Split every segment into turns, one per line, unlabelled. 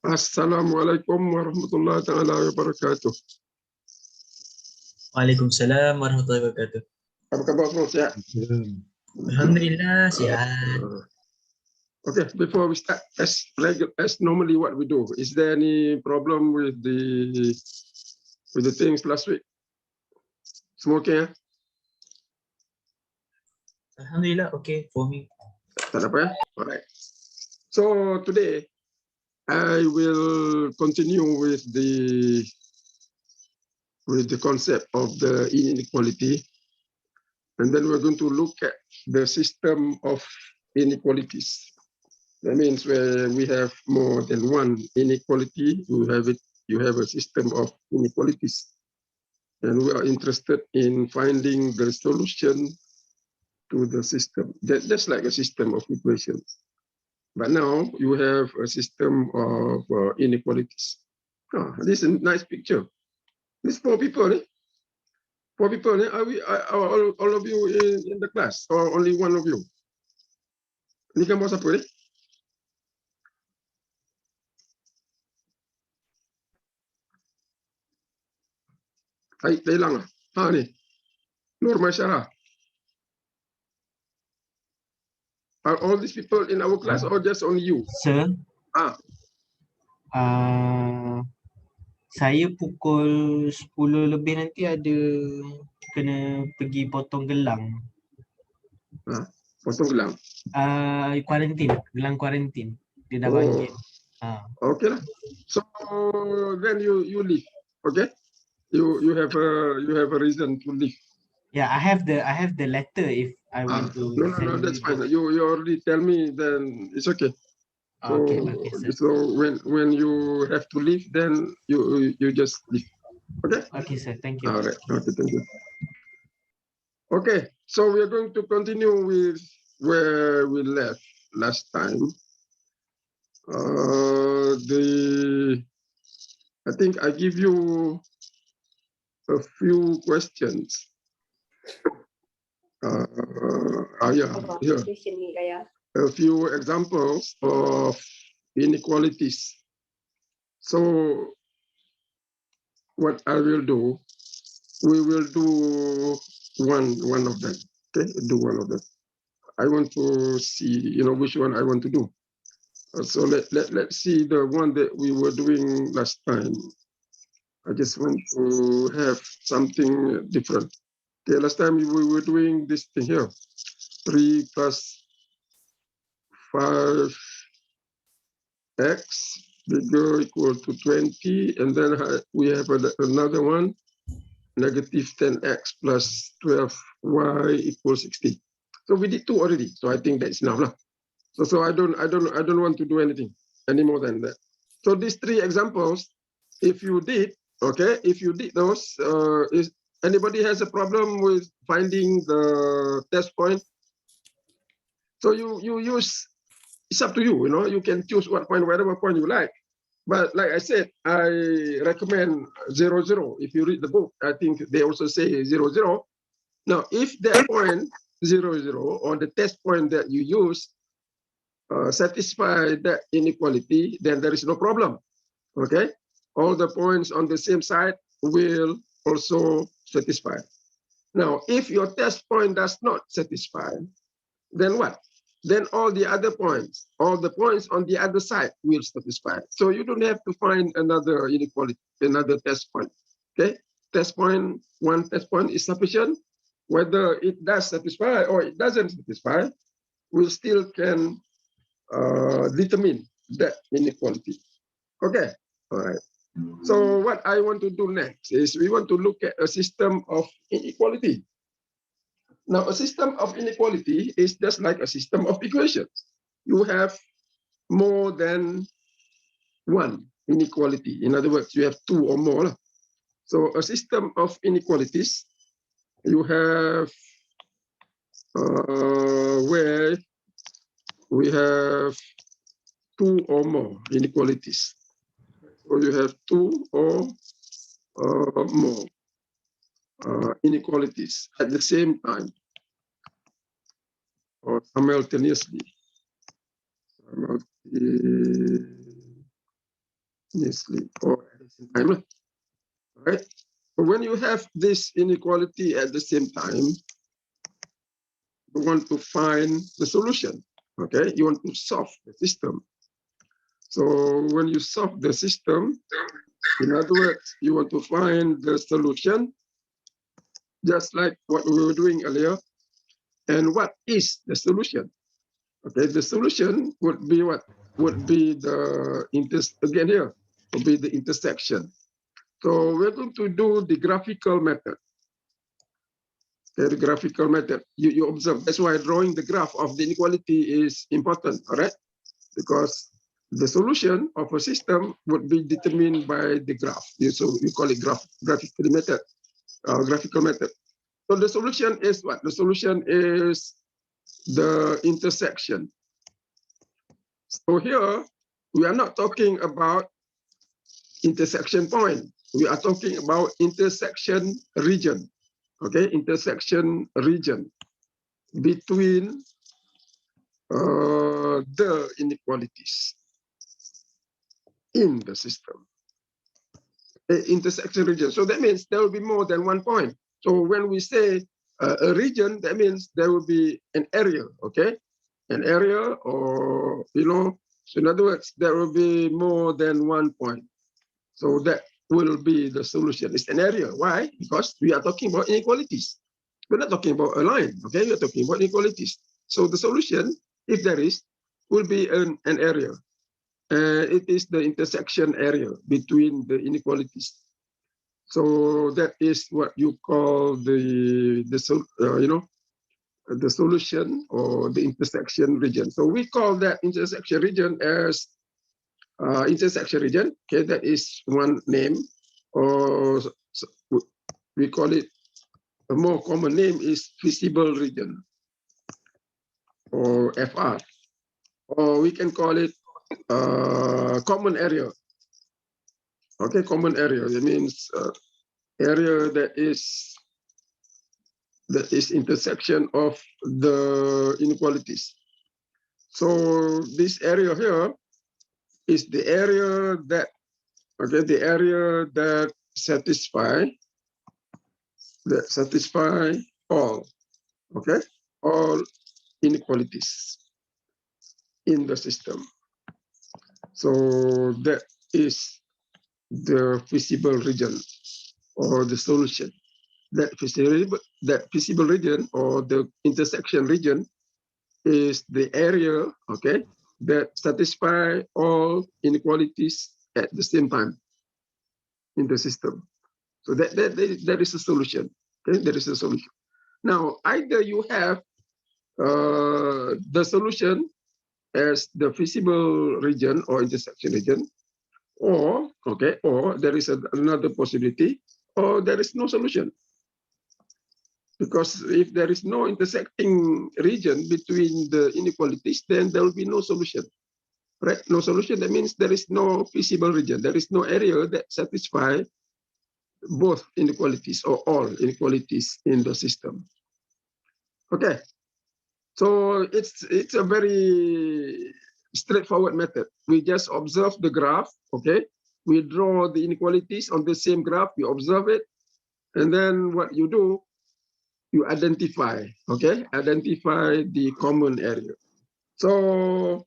Assalamualaikum warahmatullahi taala wabarakatuh.
Waalaikumsalam warahmatullahi wabarakatuh.
Apa kabar bro? Sihat?
Alhamdulillah sihat.
Okay, before we start, as normally what we do, is there any problem with the things last week? Semua okay?
Alhamdulillah okay for me.
Tak ada apa ya? Alright. So today I will continue with the concept of the inequality, and then we're going to look at the system of inequalities. That means where we have more than one inequality, you have a system of inequalities. And we are interested in finding the solution to the system. That's like a system of equations. But now you have a system of inequalities. Oh, this is a nice picture. These four people, eh? Four people, eh? Are all of you in the class, or only one of you? Ini kan bos apa, eh? Hai, dah hilang lah. Ha ni, Nur Masyarah. Are all these people in our class or just only you?
Sir,
Ah,
saya pukul 10 lebih nanti ada kena pergi potong gelang.
potong gelang.
Gelang kuarantin. Dia dah
Oh.
panggil.
Okay lah. So then you leave. Okay. You have a reason to leave.
Yeah, I have the letter if I want to.
No, that's fine. You already tell me, then it's okay. So,
Okay, sir.
So when you have to leave, then you just leave. Okay.
Okay, sir. Thank you.
All right. Okay, thank you. Okay, so we are going to continue with where we left last time. I think I give you a few questions. A few examples of inequalities. So what I will do, we will do one of them. Okay, do one of them. I want to see, which one I want to do. So let's see the one that we were doing last time. I just want to have something different. Okay, last time we were doing this thing here. 3 plus 5x bigger equal to 20. And then we have another one, negative 10x plus 12y equals 60. So we did 2 already. So I think that's enough. So I don't want to do anything any more than that. So these 3 examples, if you did those, is anybody has a problem with finding the test point? So you use, it's up to you, you can choose whatever point you like. But like I said, I recommend 0, 0. If you read the book, I think they also say 0, 0. Now, if that point 0, 0 or the test point that you use satisfy that inequality, then there is no problem. Okay, all the points on the same side will also satisfy. Now, if your test point does not satisfy, then what? Then all the other points, all the points on the other side will satisfy. So you don't have to find another inequality, another test point. Okay, one test point is sufficient. Whether it does satisfy or it doesn't satisfy, we still can determine that inequality. Okay, all right. So what I want to do next is we want to look at a system of inequality. Now, a system of inequality is just like a system of equations. You have more than one inequality. In other words, you have two or more. So a system of inequalities, you have where we have two or more inequalities. So you have two or more inequalities at the same time or simultaneously. Or at the same time, right? But when you have this inequality at the same time, you want to find the solution. Okay, you want to solve the system. So when you solve the system, in other words, you want to find the solution, just like what we were doing earlier. And what is the solution? Okay, the solution would be what? Would be the again here, would be the intersection. So we're going to do the graphical method. Okay, the graphical method. You observe. That's why drawing the graph of the inequality is important, all right? Because the solution of a system would be determined by the graph. So we call it graphical method. Graphical method. So the solution is what? The solution is the intersection. So here, we are not talking about intersection point. We are talking about intersection region. Okay, intersection region between the inequalities in the system. Intersection region. So that means there will be more than one point. So when we say a region, that means there will be an area, okay? An area, or, so in other words, there will be more than one point. So that will be the solution. It's an area. Why? Because we are talking about inequalities. We're not talking about a line, okay? We're talking about inequalities. So the solution, if there is, will be an area. It is the intersection area between the inequalities. So that is what you call the solution or the intersection region. So we call that intersection region as intersection region. Okay, that is one name. Or we call it, a more common name is feasible region, or FR. Or we can call it common area. Okay, common area. That means area that is intersection of the inequalities. So this area here is the area that, okay, the area that satisfy all, okay, all inequalities in the system. So that is the feasible region or the solution. That feasible region or the intersection region is the area, okay, that satisfy all inequalities at the same time in the system. So that is a solution. Okay, there is a solution. Now, either you have the solution as the feasible region or intersection region, or there is another possibility, or there is no solution. Because if there is no intersecting region between the inequalities, then there will be no solution. Right? No solution, that means there is no feasible region. There is no area that satisfies both inequalities or all inequalities in the system. Okay. So it's a very straightforward method. We just observe the graph, okay? We draw the inequalities on the same graph, you observe it, and then what you do, you identify, okay? Identify the common area. So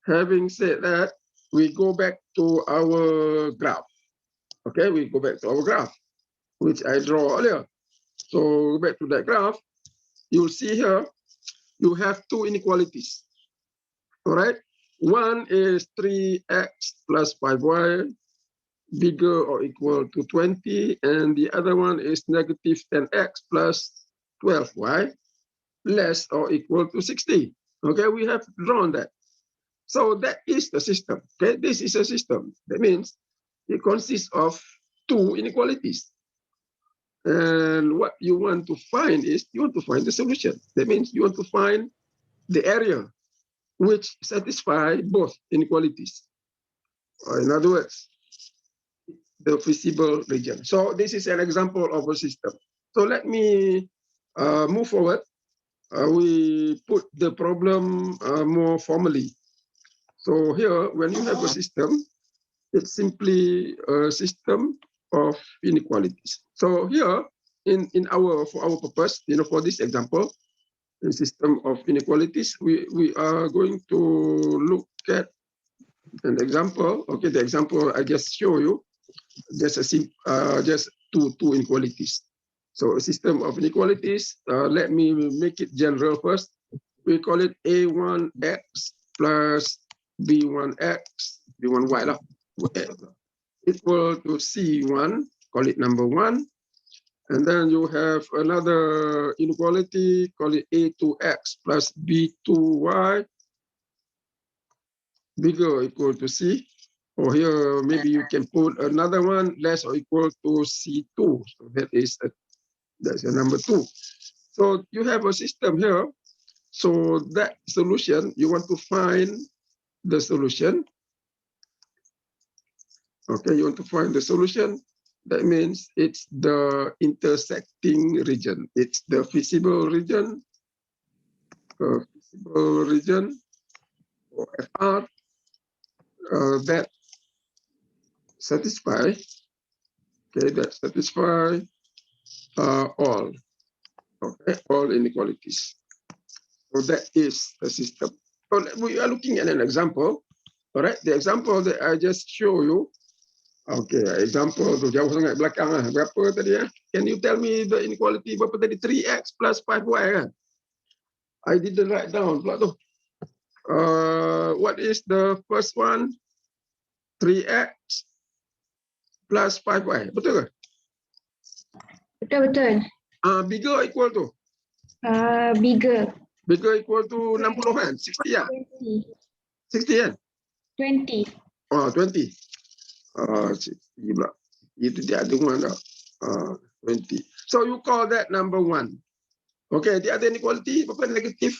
having said that, we go back to our graph. Okay, we go back to our graph, which I draw earlier. So back to that graph, you'll see here, you have two inequalities. All right, one is 3x plus 5y bigger or equal to 20, and the other one is negative 10x plus 12y less or equal to 60. Okay, we have drawn that. So that is the system. Okay, this is a system. That means it consists of two inequalities. And what you want to find is you want to find the solution. That means you want to find the area which satisfy both inequalities. Or in other words, the feasible region. So this is an example of a system. So let me move forward. We put the problem more formally. So here, when you have a system, it's simply a system of inequalities. So here, for our purpose, for this example, the system of inequalities, we are going to look at an example. Okay, the example I just show you, just two inequalities. So a system of inequalities. Let me make it general first. We call it A1x plus B1x, B1y lah, equal to C1, call it number one. And then you have another inequality, call it A2x plus B2y, bigger or equal to C. Or here, maybe you can put another one, less or equal to C2. So that's a number two. So you have a system here. So that solution, you want to find the solution. Okay, you want to find the solution. That means it's the intersecting region. It's the feasible region, or FR, that satisfy. Okay, that satisfy all. Okay, all inequalities. So that is the system. So we are looking at an example. All right, the example that I just show you. Okay, example tu jauh sangat belakang lah. Berapa tadi ya? Can you tell me the inequality berapa tadi? 3x plus 5y kan? I didn't write down pula tu. What is the first one? 3x plus 5y. Betul ke?
Betul.
Bigger or equal to?
Bigger.
Bigger equal to 60 kan? 60 ya?
20.
60 kan?
20.
20. 60 pula. Itu dia ada mana? 20. So you call that number one. Okay, the other inequality, apa negative?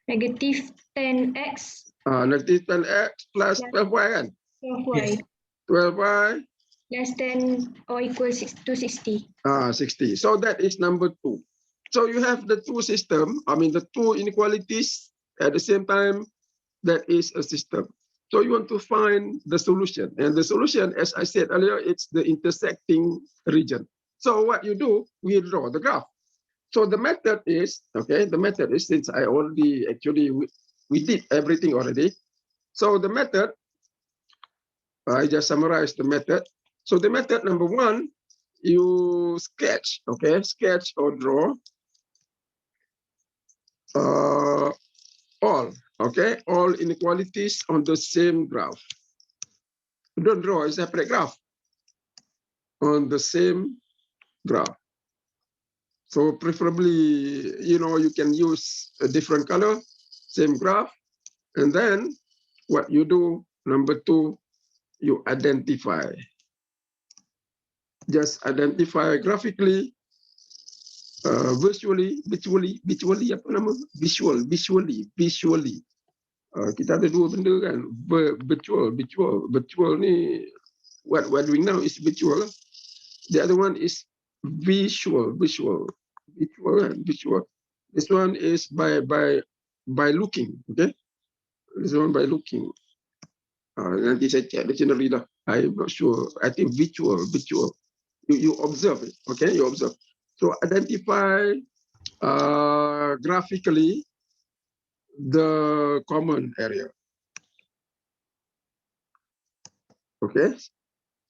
Negative 10x
Negative 10x plus 12y kan?
12y.
12y.
Less than or equal to 60.
60. So that is number two. So you have the two system, the two inequalities at the same time. That is a system. So you want to find the solution. And the solution, as I said earlier, it's the intersecting region. So what you do, we draw the graph. So the method is, since I already, we did everything already. So the method, I just summarized the method. So the method number one, you sketch or draw all inequalities on the same graph. Don't draw a separate graph on the same graph. So preferably, you can use a different color, same graph. And then what you do, number two, you identify. Just identify graphically, visually, apa nama? Visually. Kita ada dua benda kan, virtual ni, what we're doing now is virtual. The other one is visual. This one is by looking, okay? This one by looking. Nanti saya check dictionary lah. I'm not sure. I think visual. You observe it, okay? You observe. So identify graphically the common area. Okay.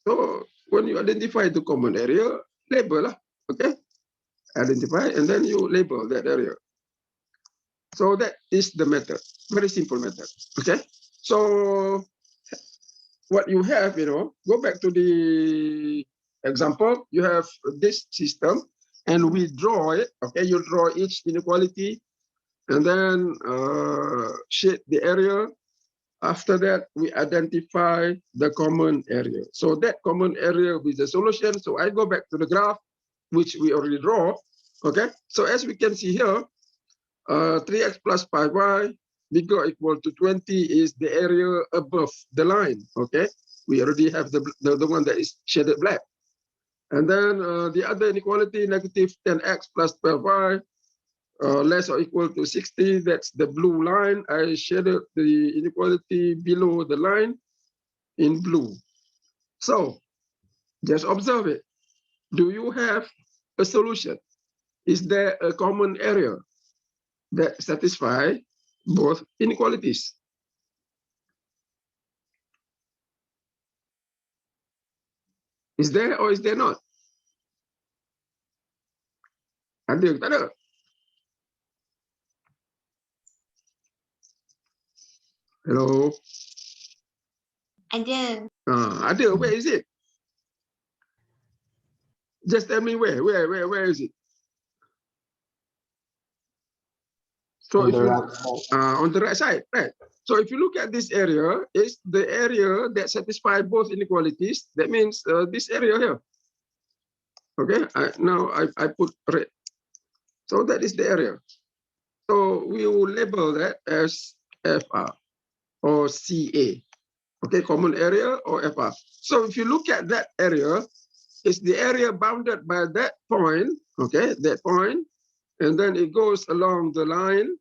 So when you identify the common area, label lah. Okay. Identify and then you label that area. So that is the method. Very simple method. Okay. So what you have, go back to the example. You have this system and we draw it. Okay. You draw each inequality and then shade the area After that, we identify the common area. So that common area with the solution. So I go back to the graph, which we already draw. Okay. So as we can see here, 3x plus 5y bigger or equal to 20 is the area above the line. Okay. We already have the one that is shaded black. And then the other inequality, negative 10x plus 12y, less or equal to 60, that's the blue line. I shaded the inequality below the line in blue. So just observe it. Do you have a solution? Is there a common area that satisfies both inequalities? Is there or is there not? Ada ke tak ada? Hello?
Ada.
Ada. Where is it? Just tell me where is it? So
On
if
the
you,
right side.
on the right side, right? So if you look at this area, it's the area that satisfies both inequalities. That means this area here. Okay, now I put red. So that is the area. So we will label that as FR or CA. Okay, common area or FR. So if you look at that area, it's the area bounded by that point, okay, that point, and then it goes along the line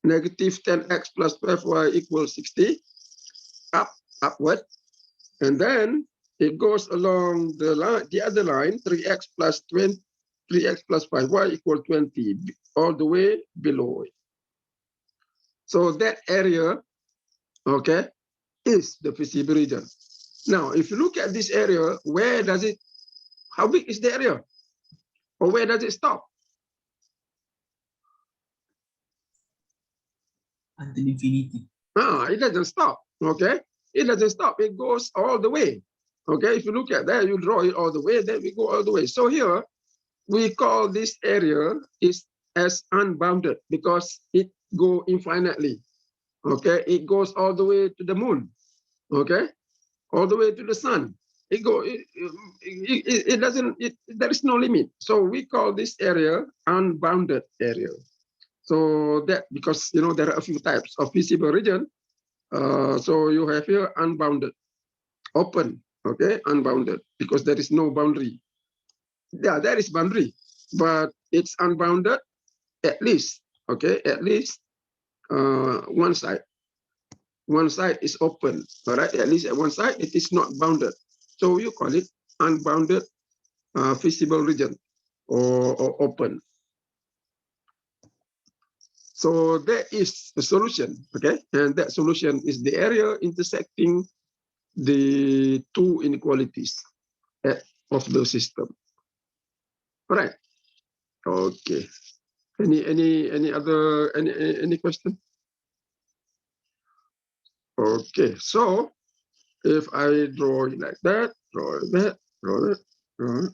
negative 10x plus 12y equals 60, upward, and then it goes along the line, the other line, 3x plus 20, 3x plus 5y equal 20, all the way below it. So that area, okay, is the feasible region. Now, if you look at this area, where does it, how big is the area? Or where does it stop?
Until infinity.
It doesn't stop, okay? It doesn't stop, it goes all the way. Okay, if you look at that, you draw it all the way, then we go all the way. So here, we call this area is as unbounded because it go infinitely. Okay, it goes all the way to the moon. Okay, all the way to the sun. It doesn't, there is no limit. So we call this area unbounded area. So that, because you know there are a few types of feasible region. So you have here unbounded, open, okay, unbounded, because there is no boundary. Yeah, there is boundary, but it's unbounded at least, okay, at least one side. One side is open, all right, at least at one side it is not bounded. So you call it unbounded feasible region or open. So there is a solution, okay, and that solution is the area intersecting the two inequalities of the system. All right. Okay. Any other any question? Okay. So if I draw it like that, draw that, draw that, draw it.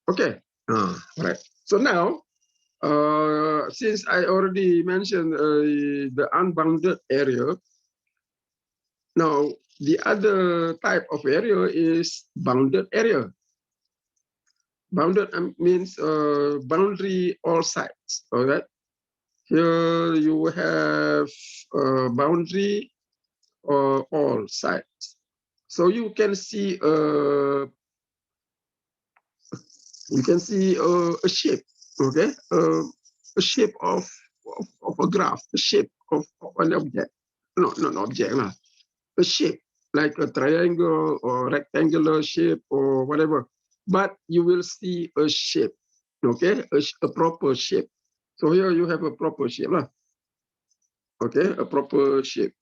Okay. Right. So now, since I already mentioned the unbounded area, now the other type of area is bounded area. Bounded means boundary all sides. All right. Here you have boundary all sides. So you can see a shape, okay, a shape of a graph, a shape of an object, not an object, a shape like a triangle or rectangular shape or whatever. But you will see a shape, okay, a proper shape. So here you have a proper shape, okay, a proper shape.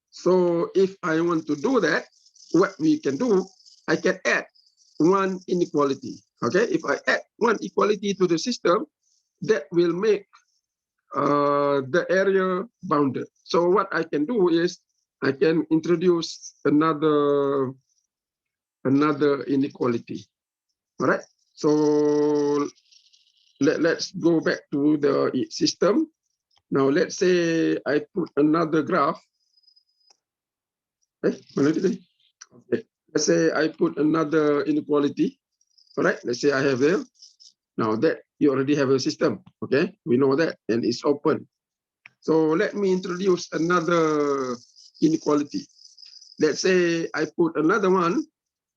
So if I want to do that, what we can do, I can add one inequality. Okay, if I add one equality to the system, that will make the area bounded. So what I can do is I can introduce another inequality. All right. So let's go back to the system. Now let's say I put another graph. Okay. Let's say I put another inequality. All right. Let's say I have there. Now that you already have a system. Okay. We know that, and it's open. So let me introduce another inequality. Let's say I put another one.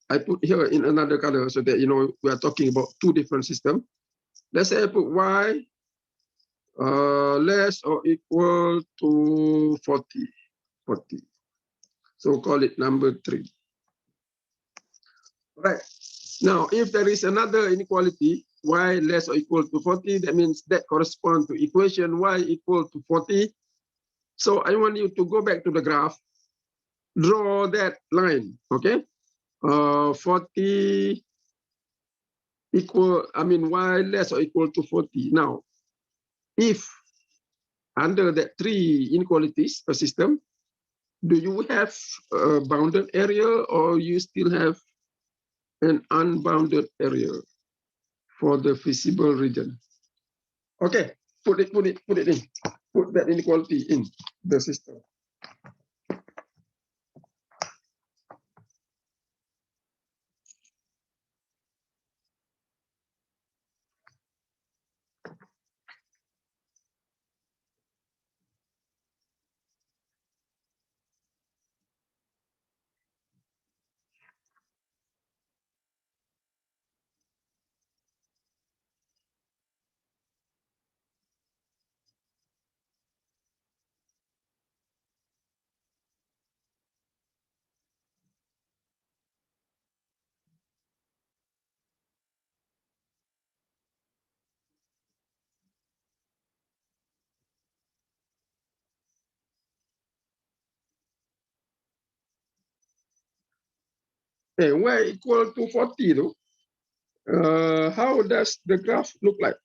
I put here in another color so that you know we are talking about two different systems. Let's say I put y less or equal to 40. So call it number 3. Right. Now, if there is another inequality, y less or equal to 40, that means that corresponds to equation y equal to 40. So I want you to go back to the graph, draw that line, okay? 40 equal, y less or equal to 40. Now, if under that 3 inequalities per system, do you have a bounded area or you still have an unbounded area for the feasible region? Okay, put it in. Put that inequality in the system. Okay, y equal to 40 though. How does the graph look like?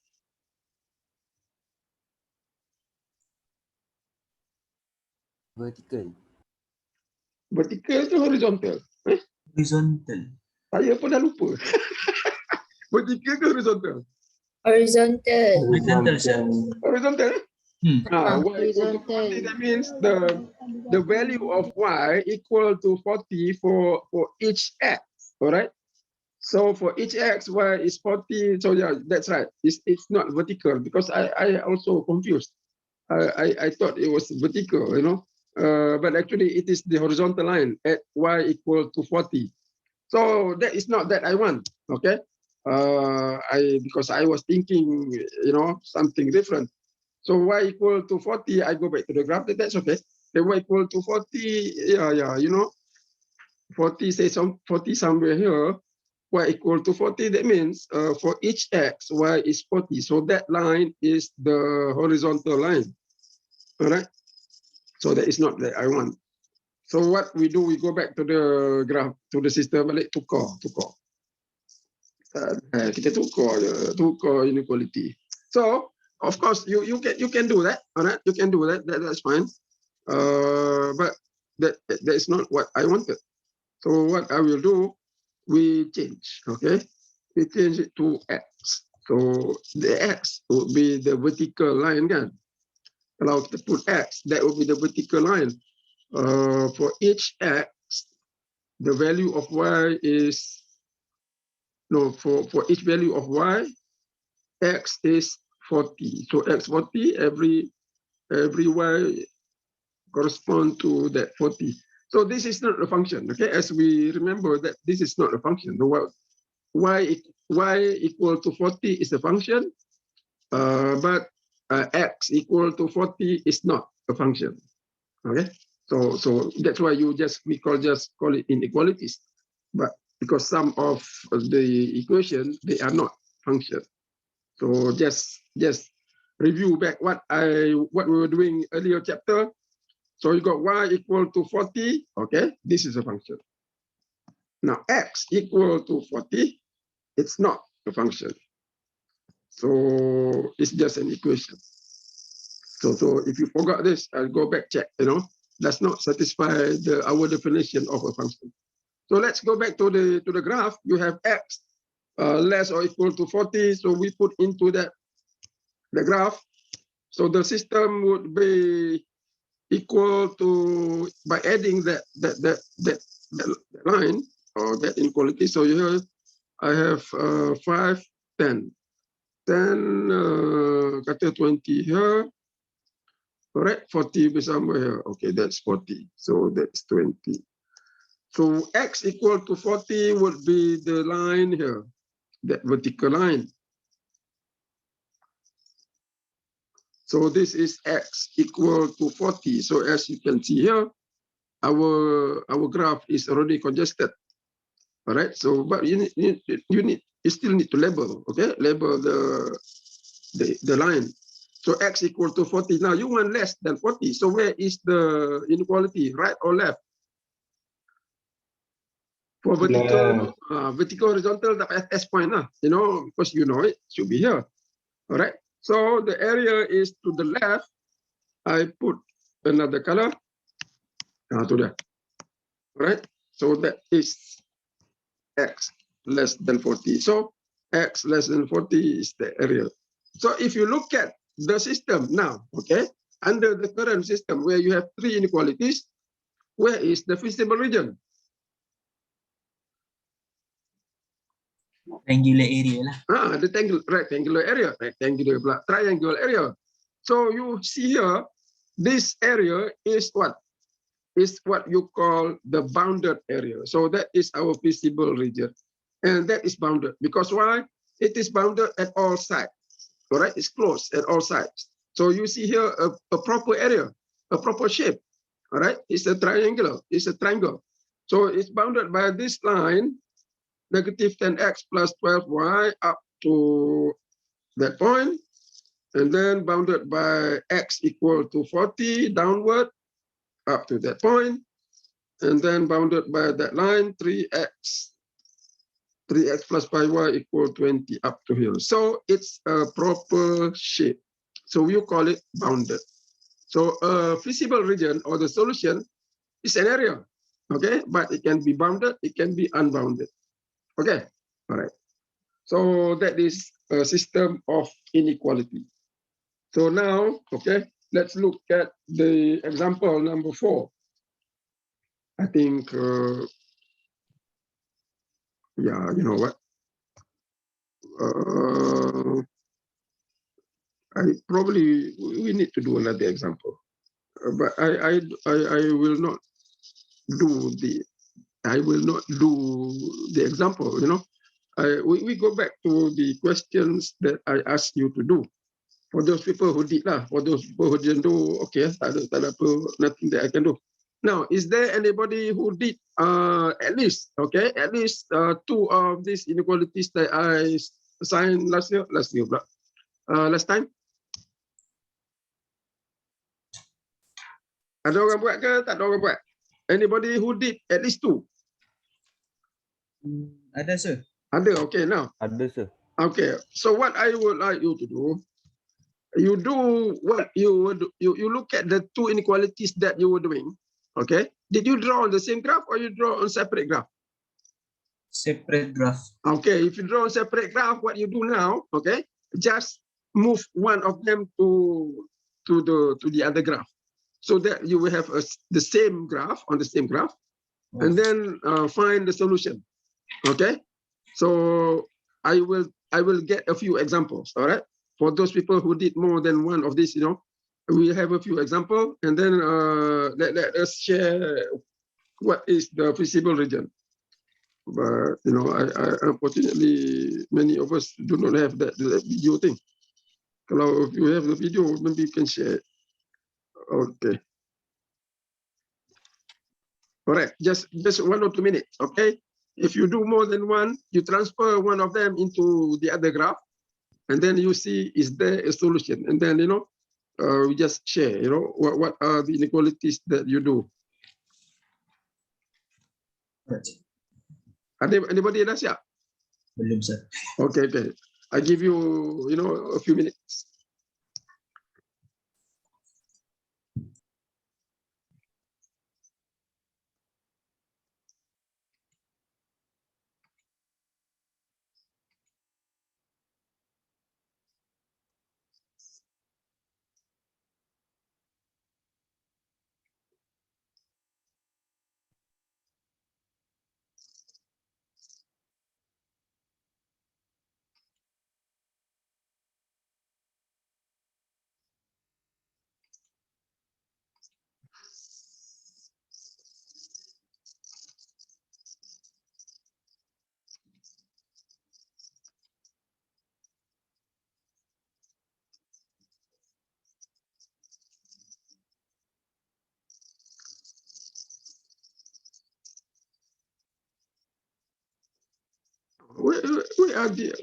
Vertical.
Vertical ke horizontal?
Horizontal.
Saya pun dah lupa. Vertical ke horizontal?
Horizontal.
Horizontal, sir.
Horizontal.
Hmm.
Y equal to 40, that means the value of y equal to 40 for each x, all right? So for each x, y is 40. So yeah, that's right. It's not vertical because I also confused. I thought it was vertical, you know, but actually it is the horizontal line at y equal to 40. So that is not that I want, okay? Because I was thinking, you know, something different. So y equal to 40, I go back to the graph, that's okay. Okay, y equal to 40, yeah, you know, 40, say 40 somewhere here, y equal to 40, that means for each x, y is 40. So that line is the horizontal line, all right? So that is not that I want. So what we do, we go back to the graph, to the system, balik tukar. Kita tukar inequality. So of course you can do that, all right? You can do that. That's fine. But that is not what I wanted. So what I will do, we change. Okay, we change it to x. So the x would be the vertical line, kan? Kalau kita put x, that would be the vertical line. For each x, the value of y is no, for each value of y, x is 40. So x 40, every y correspond to that 40. So this is not a function, okay? As we remember that this is not a function. The y equal to 40 is a function, but x equal to 40 is not a function, okay? So that's why we just call it inequalities. But because some of the equations, they are not functions. So just review back what we were doing earlier chapter. So you got y equal to 40, okay? This is a function. Now x equal to 40, it's not a function. So it's just an equation. So if you forgot this, I'll go back check, does not satisfy our definition of a function. So let's go back to the graph. You have x less or equal to 40. So we put into the graph. So the system would be equal to, by adding that line or that inequality. So here I have 5, 10. 10, kata 20 here. Correct, 40 be somewhere here. Okay, that's 40. So that's 20. So x equal to 40 would be the line here, that vertical line. So this is x equal to 40. So as you can see here, our graph is already congested. All right. So but you still need to label. Okay, label the line. So x equal to 40. Now you want less than 40. So where is the inequality, right or left? For vertical, vertical horizontal, the S point, because it should be here. All right. So the area is to the left. I put another color. To that. All right. So that is x less than 40. So x less than 40 is the area. So if you look at the system now, okay, under the current system where you have 3 inequalities, where is the feasible region?
Triangular area lah.
The rectangular area, triangular area. So you see here, this area is what? Is what you call the bounded area. So that is our feasible region. And that is bounded. Because why? It is bounded at all sides. All right, it's closed at all sides. So you see here a proper area, a proper shape. All right, it's a triangular, it's a triangle. So it's bounded by this line, negative 10x plus 12y up to that point, and then bounded by x equal to 40 downward up to that point, and then bounded by that line 3x plus 5y equal 20 up to here. So it's a proper shape. So we call it bounded. So a feasible region or the solution is an area, okay? But it can be bounded, it can be unbounded. Okay, all right. So that is a system of inequality. So now, okay, let's look at the example number 4. I think, yeah, you know what? We need to do another example, but I will not do the example. We go back to the questions that I asked you to do. For those people who did lah, for those people who didn't do, okay, nothing that I can do. Now, is there anybody who did at least 2 of these inequalities that I assigned last time? Ada orang buat ke? Tak ada orang buat. Anybody who did at least 2?
Ada, sir.
Ada, okay, now.
Ada, sir.
Okay, so what I would like you to do, you do what you look at the 2 inequalities that you were doing, okay? Did you draw on the same graph or you draw on separate graph?
Separate graph.
Okay, if you draw on separate graph, what you do now, okay, just move one of them to the other graph, so that you will have the same graph on the same graph, and then find the solution. Okay, so I will get a few examples. All right, for those people who did more than one of these, we have a few examples, and then let us share what is the feasible region. But I unfortunately many of us do not have that video thing. Kalau if you have the video, maybe you can share it. Okay. All right, just 1 or 2 minutes, okay? If you do more than one, you transfer one of them into the other graph, and then you see is there a solution, and then we just share, what are the inequalities that you do. Anybody else? Yeah.
Belum, sir.
Okay. I give you, a few minutes.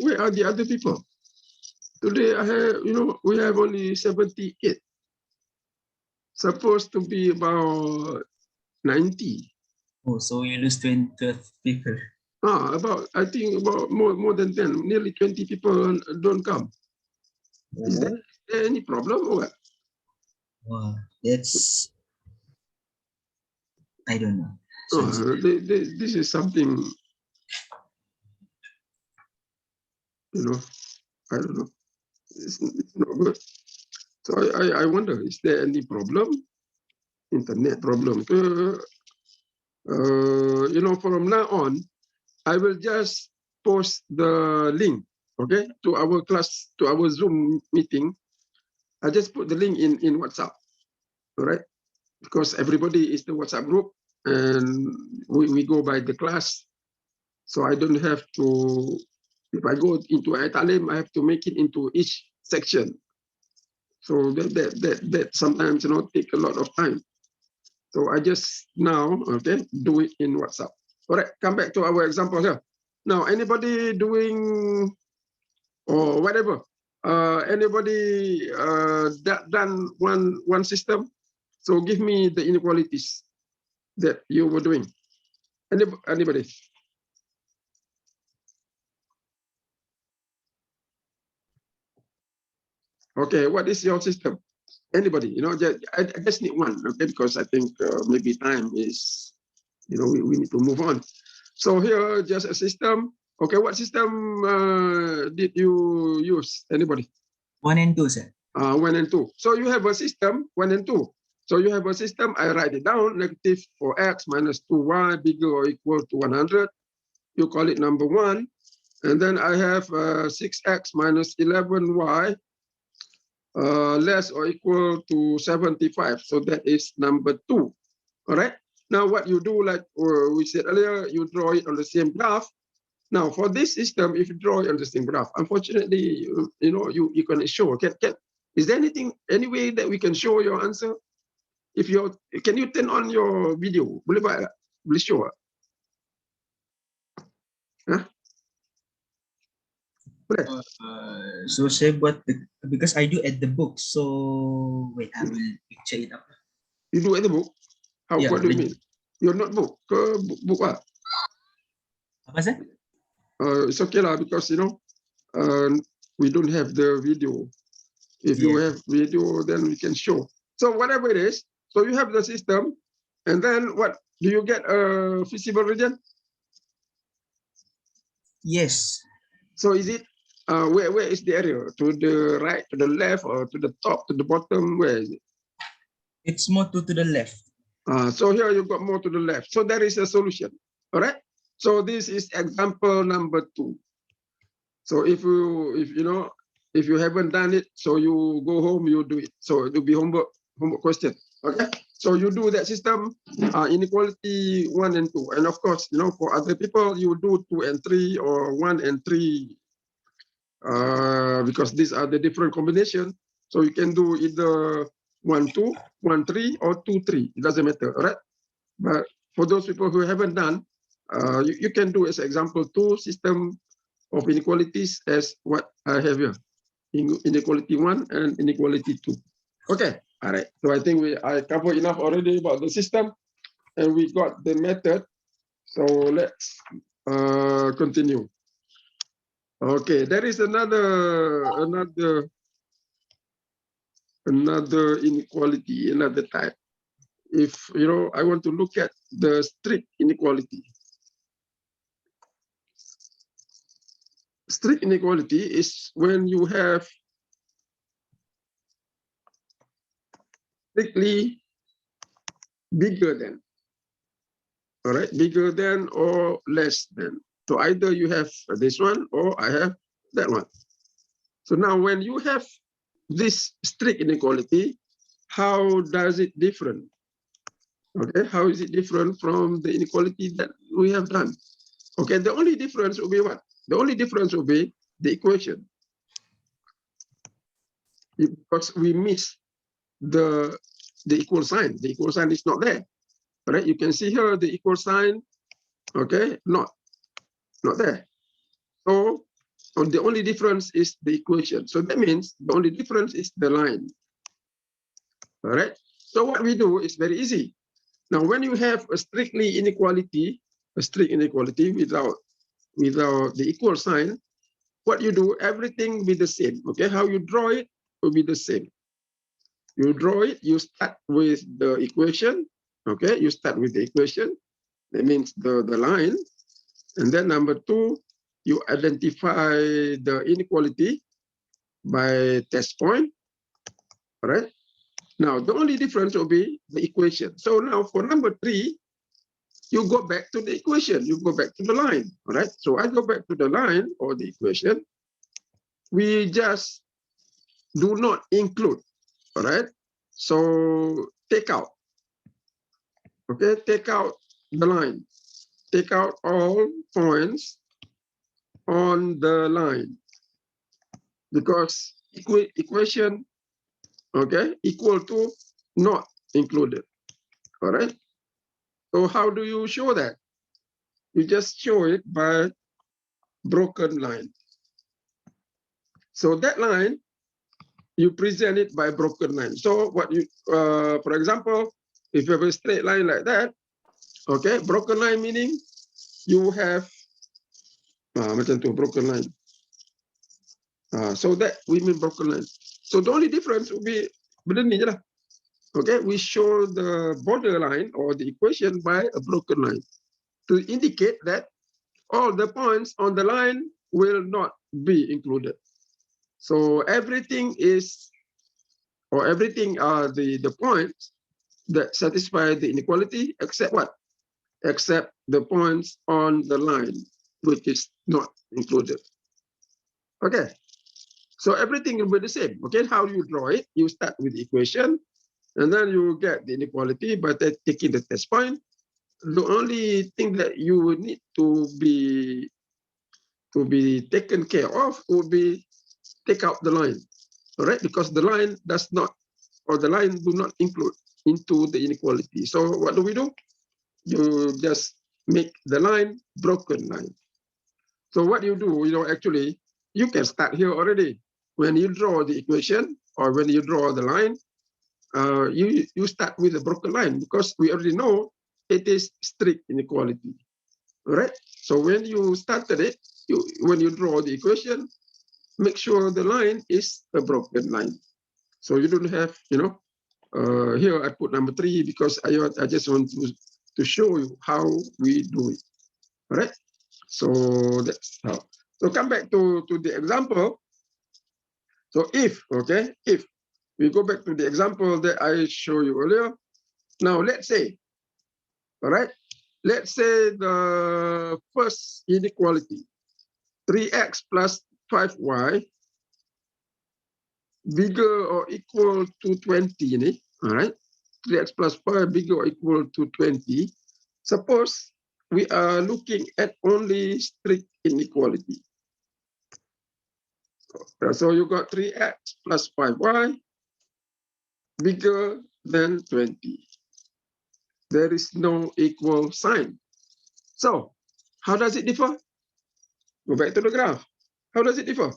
where are the other people? Today I have, we have only 78. Supposed to be about 90.
Oh, so you lose 12 people.
I think about more than 10, nearly 20 people don't come. Is there any problem or what?
Wow, that's, I don't know.
This is something, I don't know. It's not good. So I wonder, is there any problem? Internet problem. From now on, I will just post the link, okay, to our class, to our Zoom meeting. I just put the link in WhatsApp, all right? Because everybody is the WhatsApp group, and we go by the class. So I don't have to, if I go into Italim, I have to make it into each section. So that sometimes, take a lot of time. So I just now, okay, do it in WhatsApp. All right, come back to our example here. Now, anybody doing or whatever, anybody done one system? So give me the inequalities that you were doing. Anybody? Okay, what is your system? Anybody? I just need one, okay, because I think maybe time is, we need to move on. So here, just a system. Okay, what system did you use? Anybody?
1 and 2, sir.
1 and 2. So you have a system, 1 and 2. So you have a system, I write it down, negative 4x minus 2y bigger or equal to 100. You call it number 1. And then I have 6x minus 11y less or equal to 75. So that is number 2. All right. Now what you do, like we said earlier, you draw it on the same graph. Now for this system, if you draw it on the same graph, unfortunately, you can show. Is there any way that we can show your answer? Can you turn on your video? Boleh show? Huh?
So say what, because I do at the book. So wait, I will picture it up.
You do at the book?
Yeah,
What do you mean? Your notebook? Book what?
Apa sir?
It's okay lah, because we don't have the video. If you have video, then we can show. So whatever it is, so you have the system, and then what? Do you get a feasible region?
Yes.
So is it where is the area? To the right, to the left, or to the top, to the bottom? Where is it?
It's more to the left.
So here you got more to the left. So there is a solution. All right. So this is example number 2. So if you haven't done it, so you go home, you do it. So it will be homework question. Okay. So you do that system, inequality 1 and 2. And of course, for other people, you do 2 and 3 or 1 and 3, because these are the different combinations. So you can do either 1, 2, 1, 3, or 2, 3. It doesn't matter, all right? But for those people who haven't done, you can do as example 2 system of inequalities as what I have here. Inequality 1 and inequality 2. Okay, all right. So I think I covered enough already about the system, and we got the method. So let's continue. Okay, there is another inequality, another type. If I want to look at the strict inequality. Strict inequality is when you have strictly bigger than, all right, bigger than or less than. So either you have this one or I have that one. So now when you have this strict inequality, how does it different? Okay, how is it different from the inequality that we have done? Okay, the only difference will be what? The only difference will be the equation. Because we miss the equal sign. The equal sign is not there. Right? You can see here the equal sign, okay, not there. So And the only difference is the equation. So that means the only difference is the line. All right. So what we do is very easy. Now, when you have a strict inequality without the equal sign, what you do, everything be the same. Okay, how you draw it will be the same. You draw it, you start with the equation. Okay, you start with the equation. That means the line. And then number two, you identify the inequality by test point. All right. Now, the only difference will be the equation. So now for number three, you go back to the equation. You go back to the line. All right. So I go back to the line or the equation. We just do not include. All right. So take out. Okay. Take out the line. Take out all points on the line, because equation, okay, equal to not included. All right. So how do you show that? You just show it by broken line. So that line, you present it by broken line. So what you, for example, if you have a straight line like that, okay, broken line meaning you have macam tu, broken line. So that we mean broken line. So the only difference will be benda ni je lah. Okay, we show the borderline or the equation by a broken line to indicate that all the points on the line will not be included. So everything is, or everything are the points that satisfy the inequality, except what? Except the points on the line, which is not included. Okay, so everything will be the same. Okay, how do you draw it? You start with the equation, and then you get the inequality by taking the test point. The only thing that you would need to be taken care of would be take out the line, all right? Because the line does not, or the line do not include into the inequality. So what do? You just make the line broken line. So what you do, actually, you can start here already. When you draw the equation or when you draw the line, you start with a broken line, because we already know it is strict inequality. All right. So when you started it, when you draw the equation, make sure the line is a broken line. So you don't have, here I put number 3 because I just want to show you how we do it. All right. So that's how. So come back to the example. So if we go back to the example that I showed you earlier. Now let's say, all right, let's say the first inequality, 3x plus 5y bigger or equal to 20, all right? 3x plus 5 bigger or equal to 20. Suppose we are looking at only strict inequality. So you got 3x plus 5y bigger than 20. There is no equal sign. So how does it differ? Go back to the graph. How does it differ?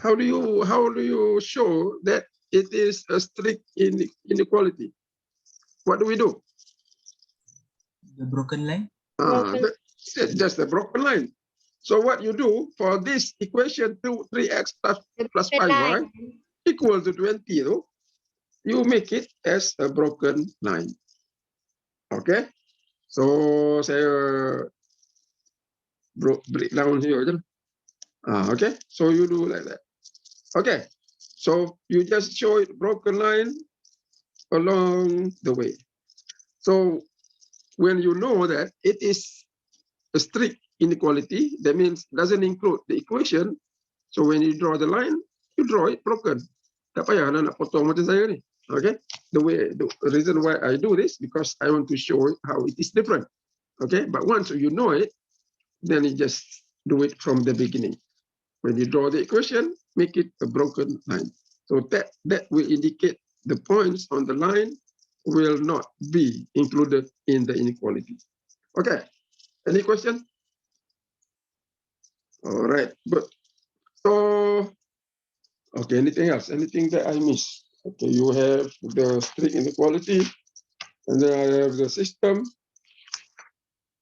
How do you show that it is a strict inequality? What do we do?
The broken line?
That's just a broken line. So what you do for this equation, 3x plus 5y equal to 20, you make it as a broken line. Okay? So saya break down here. Okay? So you do like that. Okay? So you just show it broken line along the way. So when you know that it is a strict inequality, that means doesn't include the equation. So when you draw the line, you draw it broken. Tak payah nak potong macam saya ni. Okay? The reason why I do this, because I want to show how it is different. Okay? But once you know it, then you just do it from the beginning. When you draw the equation, make it a broken line. So that will indicate the points on the line will not be included in the inequality. Okay, any question? All right, good. So, okay, anything else? Anything that I missed? Okay, you have the strict inequality, and then I have the system.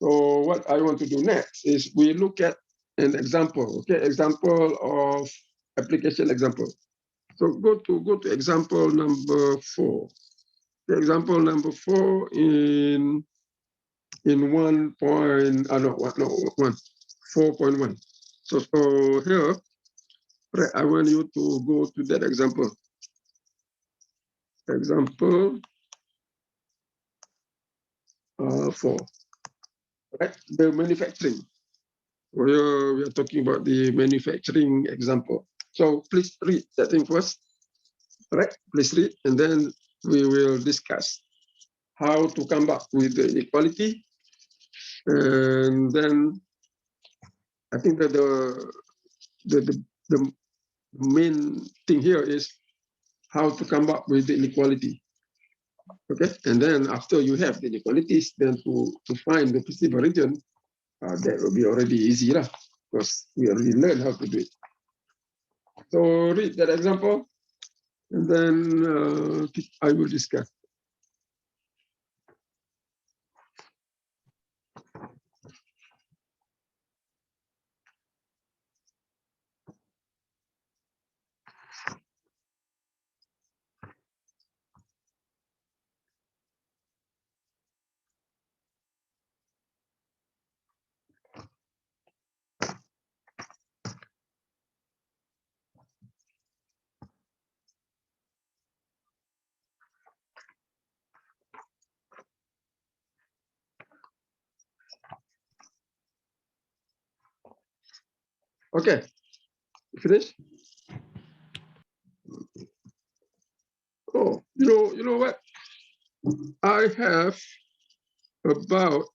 So what I want to do next is we look at an example, okay, example of application example. So go to example number 4. The example number 4 in 1 point, no, what, no, 4.1. So here, right, I want you to go to that example. Example 4, right? The manufacturing. We are talking about the manufacturing example. So please read that thing first, right? Please read, and then we will discuss how to come up with the inequality. And then I think that the main thing here is how to come up with the inequality. Okay, and then after you have the inequalities, then to find the feasible region, that will be already easy lah, because we already learned how to do it. So read that example, and then I will discuss. Okay, finish. Oh, you know what? I have about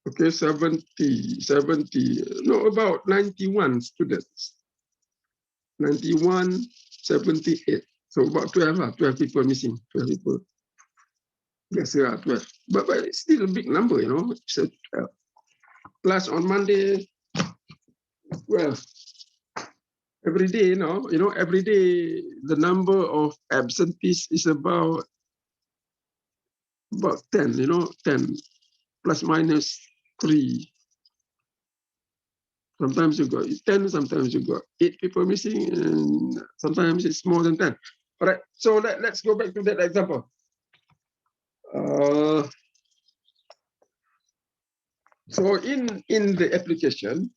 70, no, about 91 students. 91, 78. So about 12, 12 people missing, 12 people. Yes, yeah, 12. But it's still a big number, you know. So, class on Monday, well, every day, you know, every day the number of absentees is about 10, you know, 10 plus minus 3. Sometimes you got 10, sometimes you got 8 people missing, and sometimes it's more than 10. All right, so let's go back to that example. So in the application,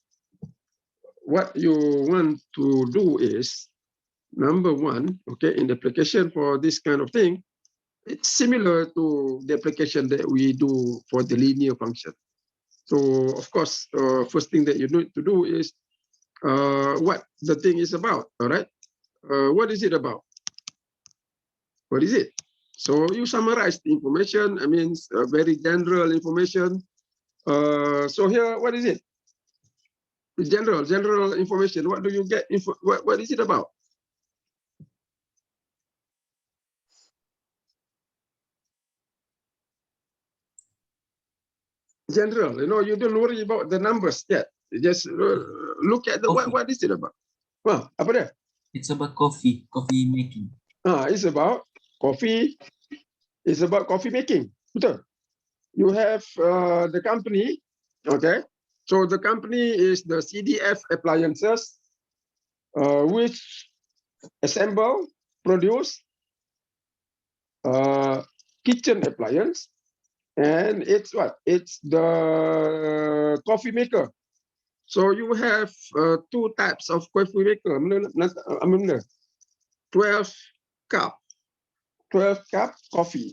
what you want to do is, number one, okay, in the application for this kind of thing, it's similar to the application that we do for the linear function. So of course, first thing that you need to do is what the thing is about, all right? What is it about? What is it? So you summarize the information, I mean, very general information. So here, what is it? General information. What do you get? What is it about? General, you know, you don't worry about the numbers yet. Just look at the what is it about? Well, apa dia?
It's about coffee making.
It's about coffee. It's about coffee making. Betul. You have the company, okay? So the company is the CDF Appliances, which assemble, produce kitchen appliance, and it's what? It's the coffee maker. So you have 2 types of coffee maker. 12 cup coffee.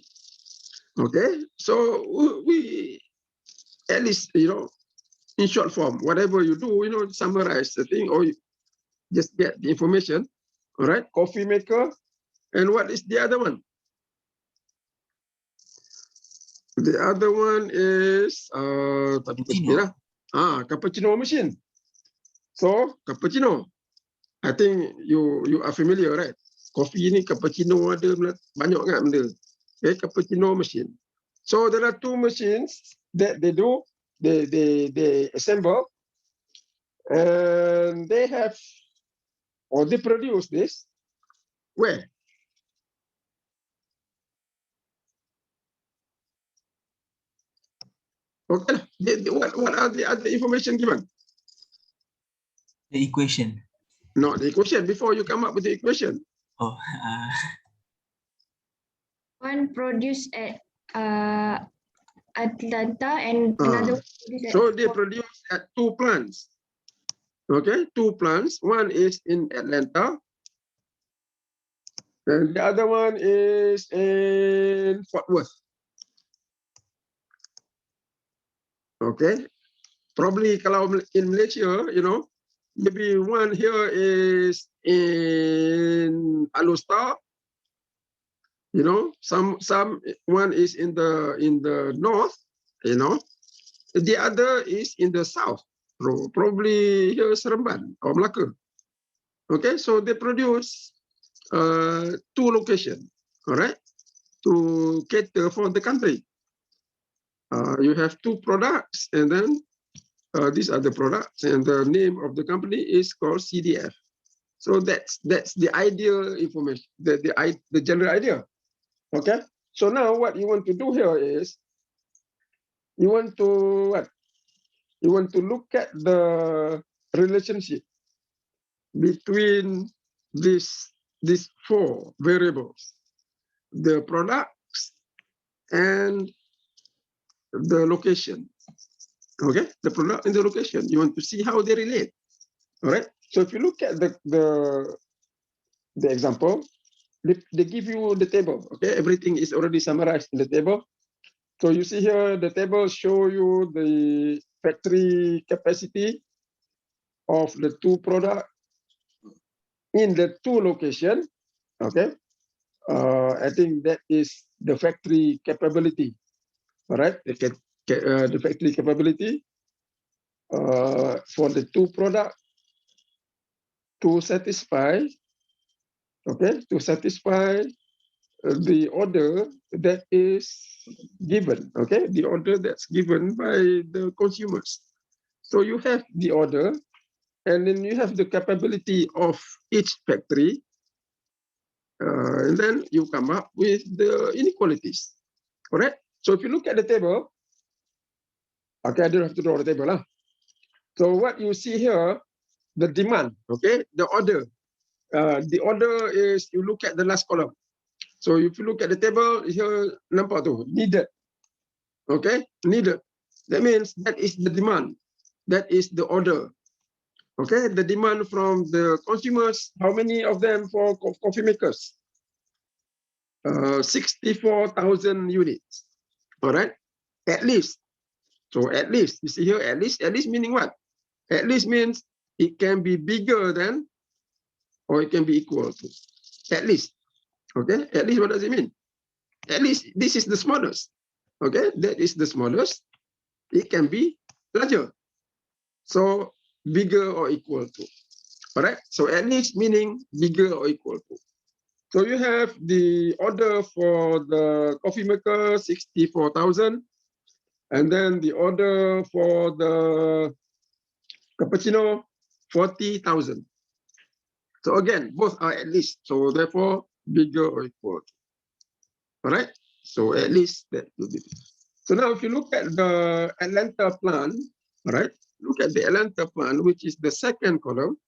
Okay, so we at least, you know, in short form, whatever you do, you know, summarize the thing, or you just get the information. All right, coffee maker, and what is the other one? The other one is cappuccino machine. So cappuccino, I think you are familiar, right? Coffee ini cappuccino ada banyak kan benda. Okay, cappuccino machine. So there are 2 machines that they do, they assemble, And they have, or they produce this, where? Okay, what are the other information given?
The equation.
No, the equation, before you come up with the equation.
Oh,
One produced at Atlanta and
Ah,
another one produced at
So they produce at 2 plants. Okay, 2 plants. One is in Atlanta, and the other one is in Fort Worth. Okay, probably kalau in Malaysia, you know, maybe one here is in Alustar, you know, some one is in the north, you know, the other is in the south, probably here Seremban or Melaka. Okay, so they produce 2 locations, all right, to cater for the country. You have 2 products, and then these are the products, and the name of the company is called CDF. So that's the ideal information, the general idea. Okay. So now what you want to do here is you want to what? You want to look at the relationship between these 4 variables, the products and the location. Okay, the product and the location. You want to see how they relate. All right. So if you look at the example, they give you the table. Okay, everything is already summarized in the table. So you see here, the table show you the factory capacity of the 2 products in the 2 locations. Okay, I think that is the factory capability. All right, the factory capability for the 2 products to satisfy. Okay, to satisfy the order that is given. Okay, the order that's given by the consumers. So you have the order, and then you have the capability of each factory, and then you come up with the inequalities. Correct? So if you look at the table, okay, I don't have to draw the table. Huh? So what you see here, the demand, okay, the order. The order is, you look at the last column. So if you look at the table, here, nampak tu, needed. Okay, needed. That means that is the demand. That is the order. Okay, the demand from the consumers, how many of them for coffee makers? 64,000 units. All right, at least. So at least, you see here, at least meaning what? At least means it can be bigger than, or it can be equal to. At least. Okay, at least, what does it mean? At least this is the smallest. Okay, that is the smallest. It can be larger. So bigger or equal to. All right. So at least meaning bigger or equal to. So you have the order for the coffee maker, 64,000. And then the order for the cappuccino, 40,000. So again, both are at least. So therefore, bigger or equal to. All right. So at least that will be. So now if you look at the Atlanta plan, all right, look at the Atlanta plan, which is the second column.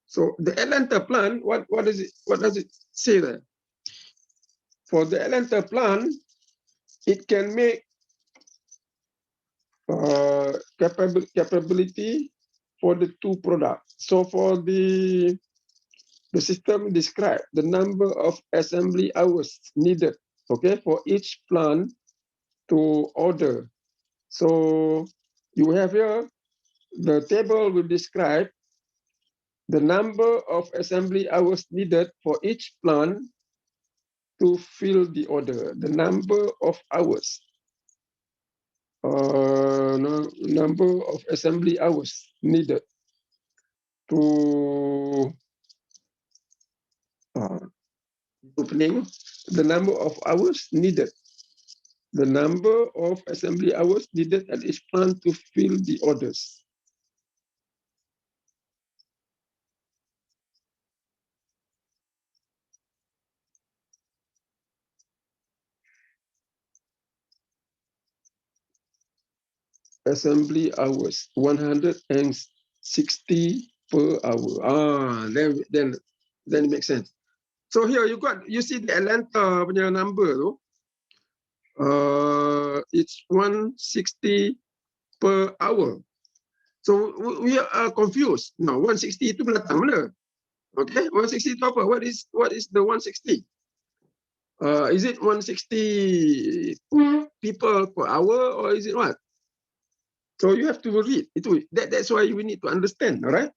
So the Atlanta plan, what does it say there? For the Atlanta plan, it can make capability for the 2 products. So for the system described the number of assembly hours needed, okay, for each plant to order. So you have here, the table will describe the number of assembly hours needed for each plant to fill the order. The number of hours, number of assembly hours needed to opening, the number of hours needed, the number of assembly hours needed at each plant to fill the orders. assembly hours, 160 per hour. Then it makes sense. So here you see the Atlanta punya number tu. It's 160 per hour. So we are confused. Now 160 itu belakang mana? Okay, 160 itu apa? What is the 160? Is it 160 people per hour or is it what? So you have to read. That's why we need to understand, all right?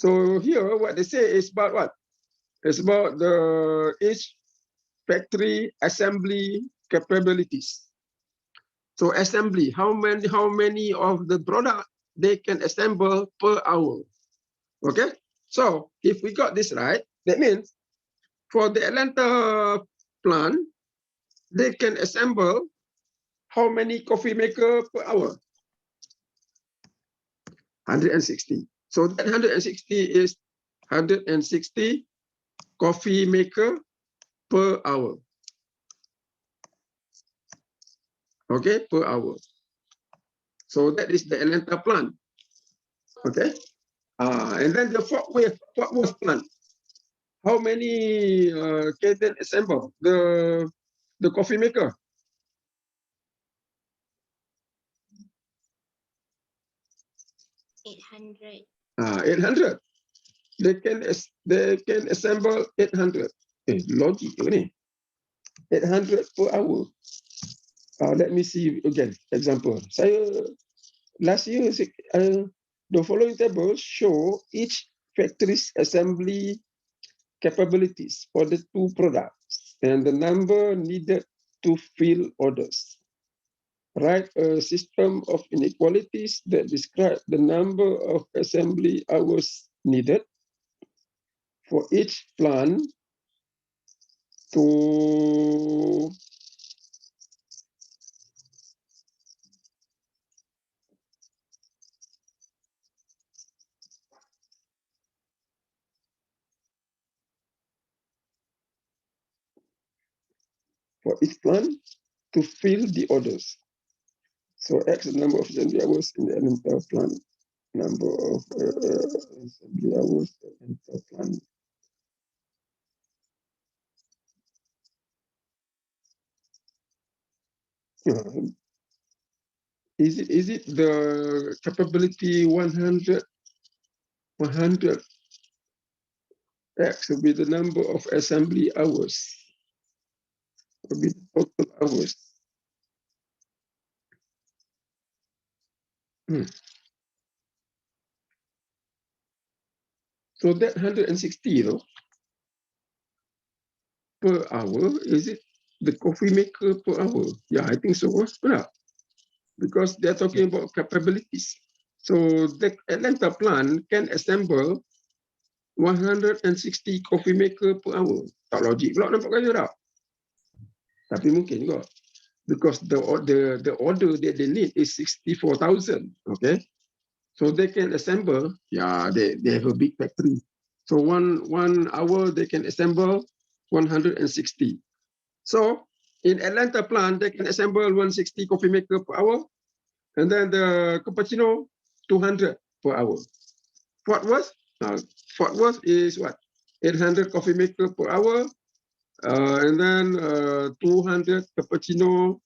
So here what they say is about what? It's about the each factory assembly capabilities. So assembly, how many of the product they can assemble per hour? Okay, so if we got this right, that means for the Atlanta plant, they can assemble how many coffee maker per hour? 160. So that 160 is 160 coffee maker per hour. Okay, per hour. So that is the Atlanta plant. Okay. And then the Fort Worth plant. How many can then assemble the coffee maker?
800.
800. They can assemble 800. Logic ni. 800 per hour. Let me see again. Example. Last year, the following table show each factory's assembly capabilities for the two products and the number needed to fill orders. Write a system of inequalities that describe the number of assembly hours needed for each plant to fill the orders. So X the number of assembly hours in the entire plant. Number of assembly hours in the plant. Is it the capability 100 X will be the number of assembly hours, will be the total hours. So that 160 per hour, is it the coffee maker per hour? Yeah, I think so. Yeah. Because they're talking about capabilities. So the Atlanta plant can assemble 160 coffee maker per hour. Tak logik pula nampak kaya tak? Tapi mungkin juga. Because the order that they need is 64,000. Okay. So they can assemble, they have a big factory. So one hour they can assemble 160. So in Atlanta plant, they can assemble 160 coffee maker per hour. And then the cappuccino, 200 per hour. Fort Worth is what? 800 coffee maker per hour. And then 200 cappuccino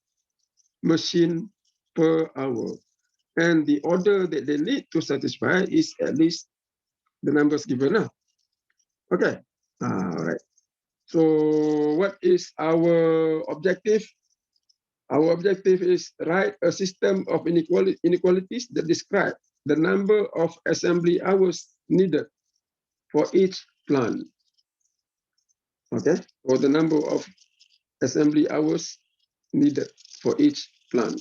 machine per hour. And the order that they need to satisfy is at least the numbers given now. Okay. All right. So what is our objective? Our objective is write a system of inequalities that describe the number of assembly hours needed for each plant. Okay, or the number of assembly hours needed for each plant.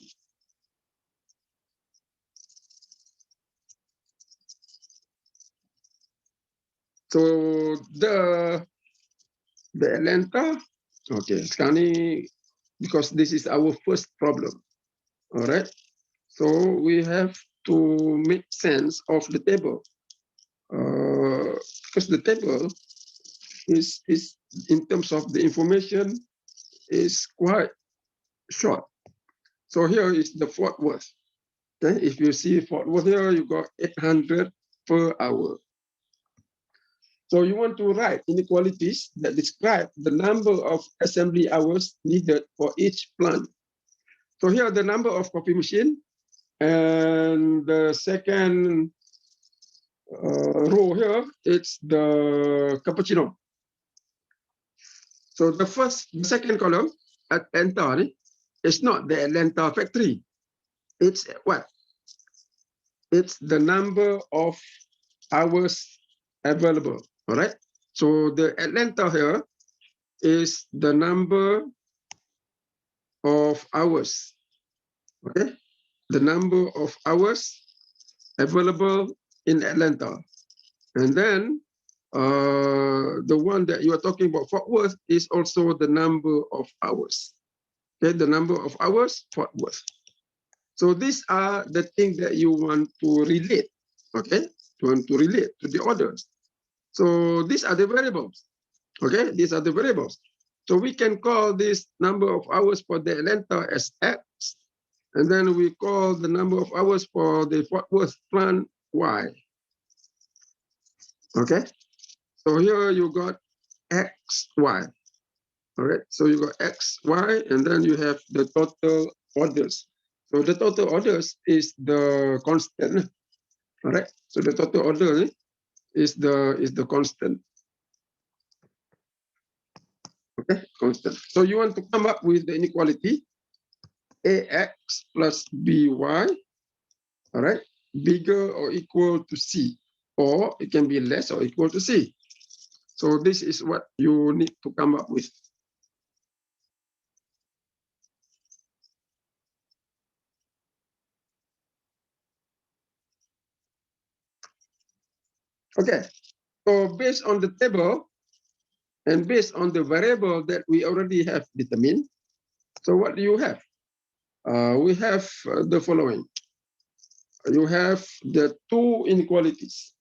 So the Atlanta, okay, sekarang ni, because this is our first problem. All right, so we have to make sense of the table. Because the table is in terms of the information is quite short. So here is the Fort Worth. Okay, if you see Fort Worth here, you got 800 per hour. So you want to write inequalities that describe the number of assembly hours needed for each plant. So here are the number of coffee machine, and the second row here, it's the cappuccino. So the second column, Atlanta, it's not the Atlanta factory. It's what? It's the number of hours available, all right? So the Atlanta here is the number of hours, okay? The number of hours available in Atlanta. And then the one that you are talking about, Fort Worth, is also the number of hours. Okay, the number of hours, Fort Worth. So these are the things that you want to relate, okay? You want to relate to the orders. So these are the variables, okay? These are the variables. So we can call this number of hours for the Atlanta as X, and then we call the number of hours for the Fort Worth plant Y. Okay, so here you got X, Y. All right, so you got X, Y, and then you have the total orders. So the total orders is the constant. All right, so the total order is the constant. Okay, constant. So you want to come up with the inequality AX plus BY, all right, bigger or equal to C, or it can be less or equal to C. So this is what you need to come up with. Okay, so based on the table and based on the variable that we already have determined, so what do you have? We have the following. You have the two inequalities.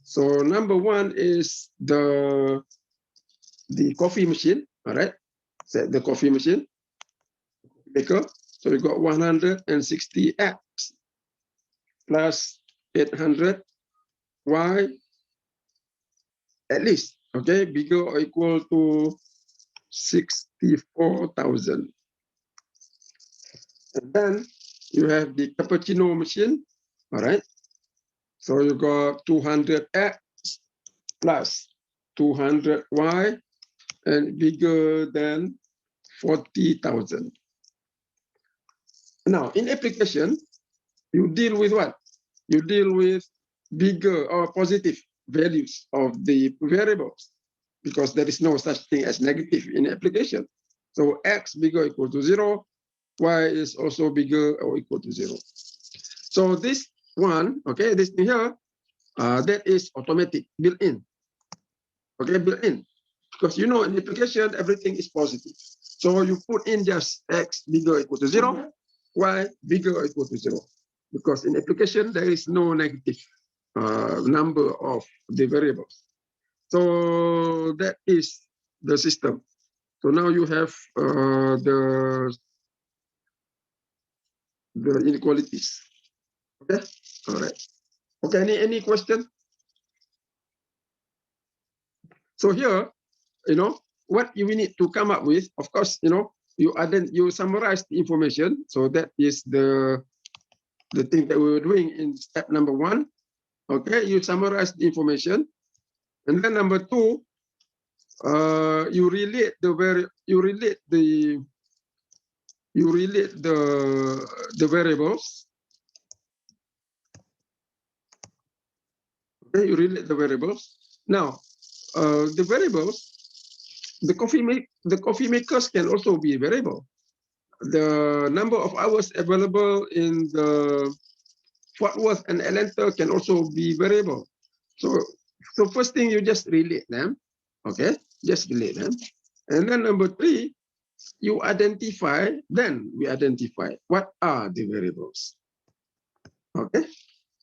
So number one is the coffee machine, all right? So the coffee machine maker. So you got 160x plus 800y at least, okay, bigger or equal to 64,000. And then you have the cappuccino machine, all right? So you got 200x plus 200y and bigger than 40,000. Now, in application, you deal with what? You deal with bigger or positive values of the variables because there is no such thing as negative in application. So x bigger or equal to 0, y is also bigger or equal to 0. So this one, okay, this thing here, that is automatic, built-in. Okay, built-in. Because you know in application, everything is positive. So you put in just x bigger or equal to 0, y bigger or equal to 0. Because in application, there is no negative number of the variables. So that is the system. So now you have the inequalities. Okay, all right. Okay, any question? So here, you know, what you need to come up with, of course, you know, you summarize the information. So that is the thing that we were doing in step number 1. Okay, you summarize the information, and then number 2, you relate the variables. Okay, you relate the variables. Now, the variables, the coffee makers can also be a variable. The number of hours available in the Fort Worth and Atlanta can also be variable. So first thing, you just relate them. Okay, just relate them. And then number 3, you identify, then we identify what are the variables. Okay,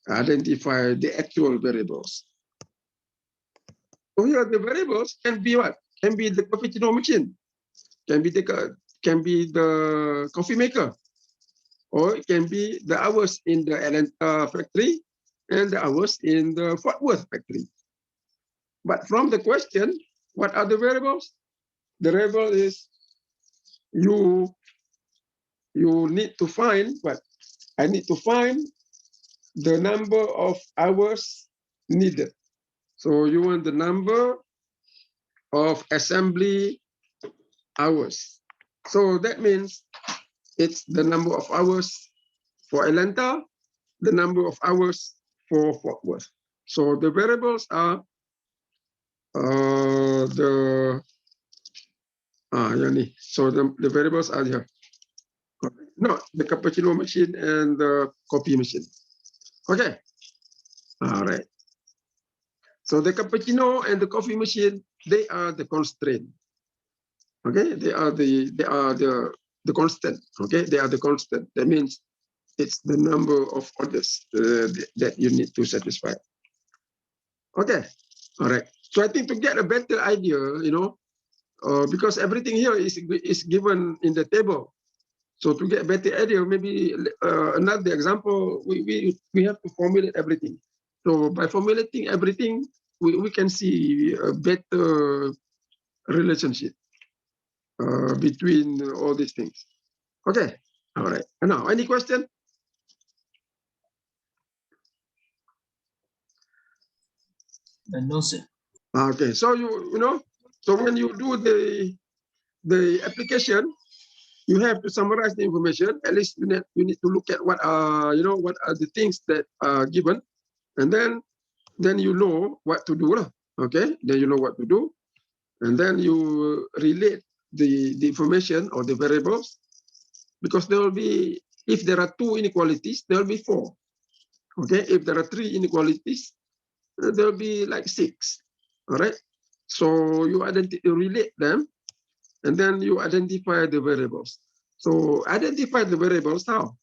identify the actual variables. So here the variables can be what? Can be the cappuccino machine, can be the coffee maker, or it can be the hours in the Atlanta factory and the hours in the Fort Worth factory. But from the question, what are the variables? The variable is you need to find what? I need to find the number of hours needed. So you want the number of assembly hours. So that means it's the number of hours for Atlanta, the number of hours for Fort Worth. So the variables are so the variables are here. No, the cappuccino machine and the coffee machine. Okay. All right. So the cappuccino and the coffee machine, they are the constraint. Okay, they are the constant. Okay, they are the constant. That means it's the number of orders that you need to satisfy. Okay, all right. So I think to get a better idea, because everything here is given in the table. So to get a better idea, maybe another example, we have to formulate everything. So by formulating everything, we can see a better relationship between all these things. Okay, all right. And now, any question?
No, sir.
Okay, so so when you do the application, you have to summarize the information. At least you need to look at what are what are the things that are given, and then you know what to do. Okay, then you know what to do, and then you relate the information or the variables, because there will be, if there are 2 inequalities, there will be 4. Okay, if there are 3 inequalities, there will be like 6. All right, so you relate them, and then you identify the variables. So identify the variables how?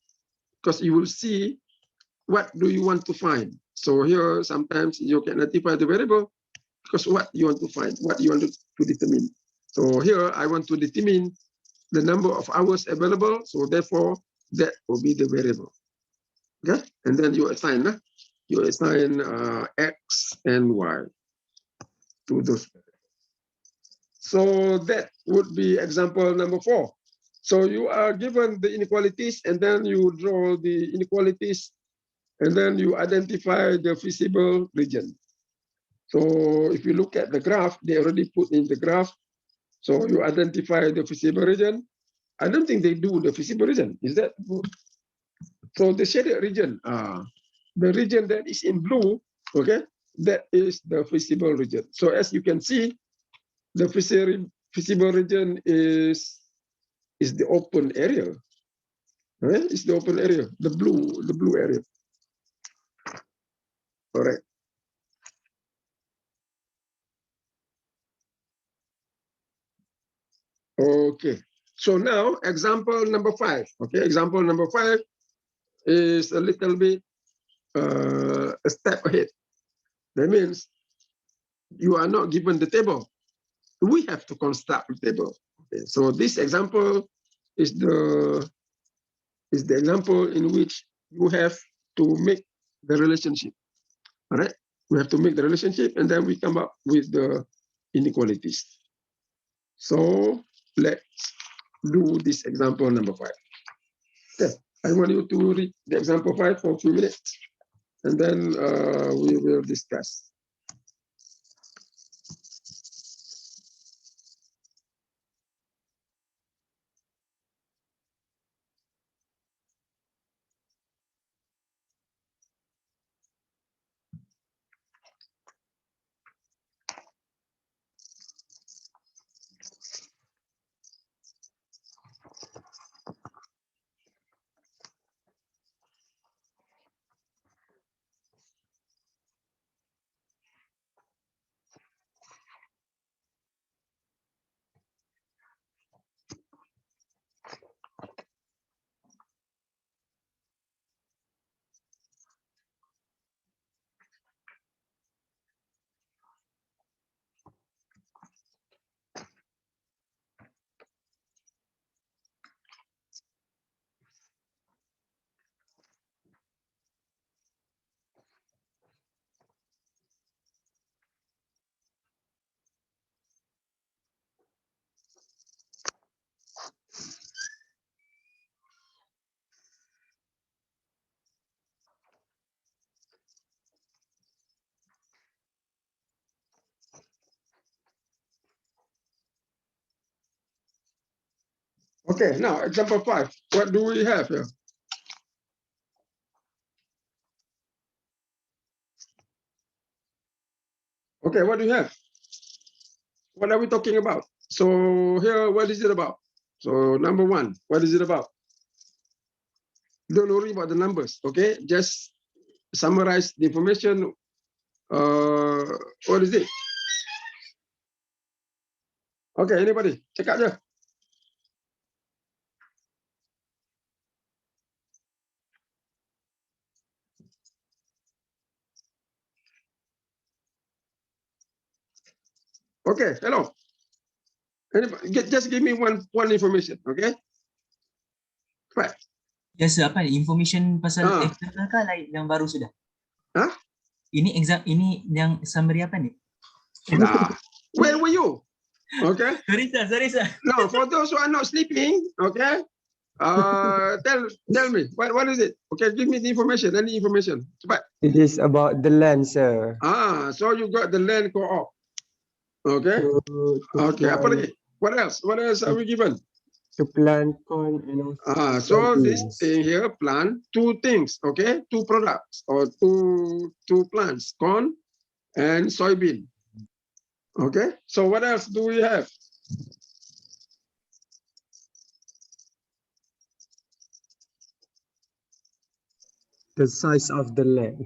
Because you will see what do you want to find. So here sometimes you can identify the variable because what you want to find, what you want to determine. So here I want to determine the number of hours available. So therefore that will be the variable. Okay, and then you assign X and Y to those. So that would be example number 4. So you are given the inequalities, and then you draw the inequalities, and then you identify the feasible region. So if you look at the graph, they already put in the graph. So you identify the feasible region. I don't think they do the feasible region. Is that good? So the shaded region, the region that is in blue, okay, that is the feasible region. So as you can see, the feasible region is the open area. Right? It's the open area, the blue area. All right. Okay. So now example number 5. Okay, example number 5 is a little bit a step ahead. That means you are not given the table. We have to construct the table. Okay. So this example is the example in which you have to make the relationship. All right. We have to make the relationship, and then we come up with the inequalities. So let's do this example number 5. Okay. I want you to read the example 5 for a few minutes, and then we will discuss. Okay, now example 5. What do we have here? Okay, what do you have? What are we talking about? So here, what is it about? So number 1, what is it about? Don't worry about the numbers, okay? Just summarize the information. What is it? Okay, anybody? Check out there. Okay, hello. Anybody, just give me one information, okay? Right.
Just apa information pasal
Ah.
external kah lain yang baru sudah?
Hah?
Ini ini yang summary apa ni?
Nah, where were you? Okay.
Sorry sir.
Now, for those who are not sleeping, okay, tell me what is it? Okay, give me the information. Any information? But
It is about the land, sir.
so you got the land co-op. Okay.
To
Okay. Apa
plant,
lagi? What else? What else are we given?
to plant corn and also
So this
soybeans.
thing here, plant 2 things. Okay, 2 products or two plants, corn and soybean. Okay. So what else do we have?
The size of the land.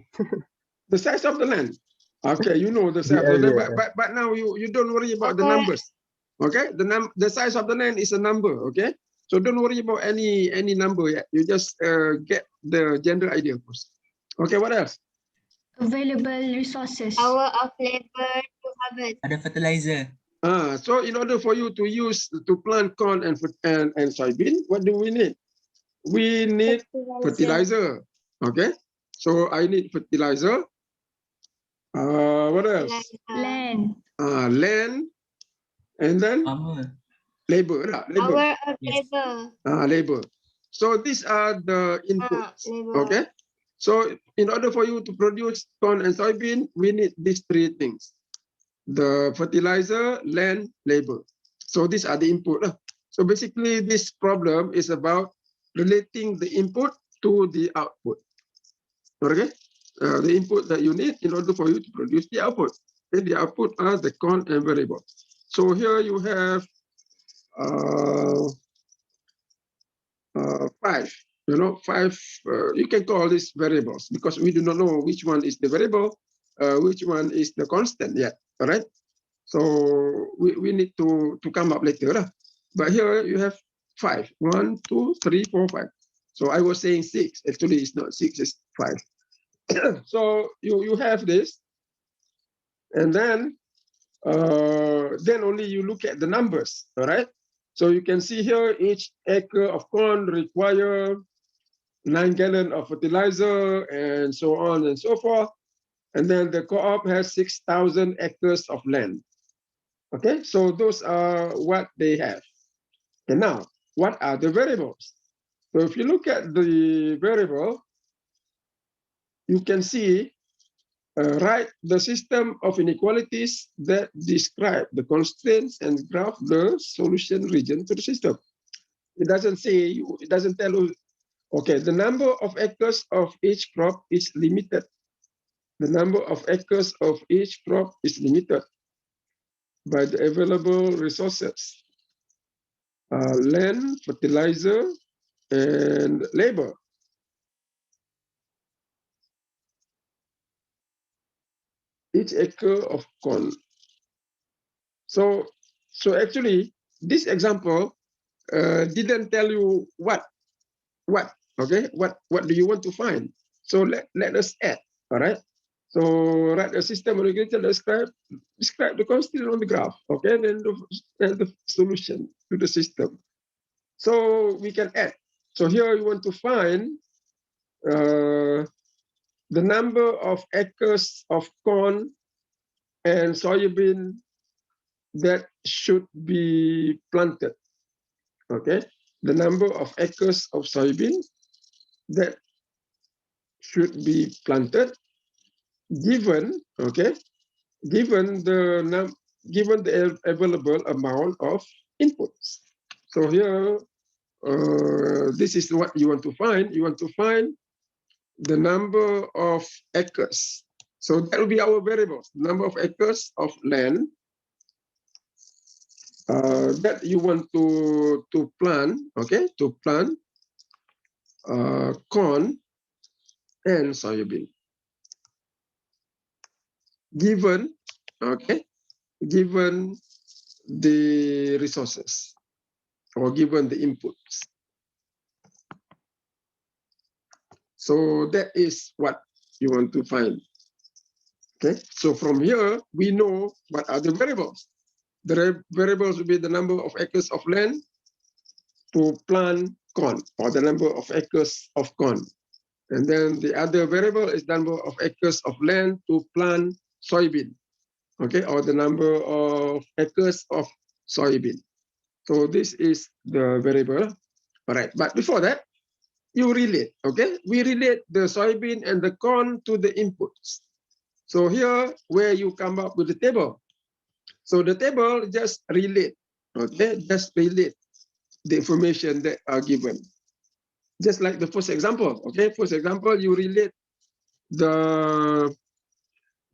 The size of the land. Okay, you know the size
The
of the land,
area.
but now you don't worry about the numbers. Okay, the size of the land is a number. Okay, so don't worry about any number yet. You just get the general idea first. Okay, what else?
Available resources.
Hour of labor to harvest.
Ada fertilizer.
So in order for you to plant corn and soybean, what do we need? We need fertilizer. Okay, so I need fertilizer. What else?
Land.
Land, and then
Farmer.
labor. Labor.
Hour of
Yes.
labor.
Labor. So these are the inputs.
Labor.
Okay. So in order for you to produce corn and soybean, we need these 3 things: the fertilizer, land, labor. So these are the input. So basically, this problem is about relating the input to the output. Okay. The input that you need in order for you to produce the output. And the output are the corn and variable. So here you have 5. 5. You can call these variables because we do not know which one is the variable, which one is the constant yet. All right. So we need to come up later. But here you have 5. 1, 2, 3, 4, 5. So I was saying 6. Actually, it's not 6. It's 5. So you have this, and then only you look at the numbers. All right. So you can see here each acre of corn require 9 gallons of fertilizer and so on and so forth. And then the co-op has 6,000 acres of land. Okay, so those are what they have. And now, what are the variables? So if you look at the variable, you can see write the system of inequalities that describe the constraints and graph the solution region to the system. It doesn't say, it doesn't tell you, okay, the number of acres of each crop is limited. The number of acres of each crop is limited by the available resources, land, fertilizer, and labor. Each acre of corn. So actually, this example didn't tell you what, okay, what do you want to find? So let us add, all right? So write a system regulator describe the constraint on the graph, okay, then the solution to the system. So we can add. So here you want to find the number of acres of corn and soybean that should be planted. Okay, the number of acres of soybean that should be planted, given given the available amount of inputs. So here this is what you want to find. You want to find the number of acres. So that will be our variables, number of acres of land that you want to plant, okay, to plant corn and soybean. Given, okay, given the resources or given the inputs. So that is what you want to find. Okay, so from here we know what are the variables. The variables will be the number of acres of land to plant corn, or the number of acres of corn. And then the other variable is number of acres of land to plant soybean, okay, or the number of acres of soybean. So this is the variable. All right, but before that, you relate, okay? We relate the soybean and the corn to the inputs. So here, where you come up with the table. So the table just relate, okay? Just relate the information that are given. Just like the first example, okay? First example, you relate the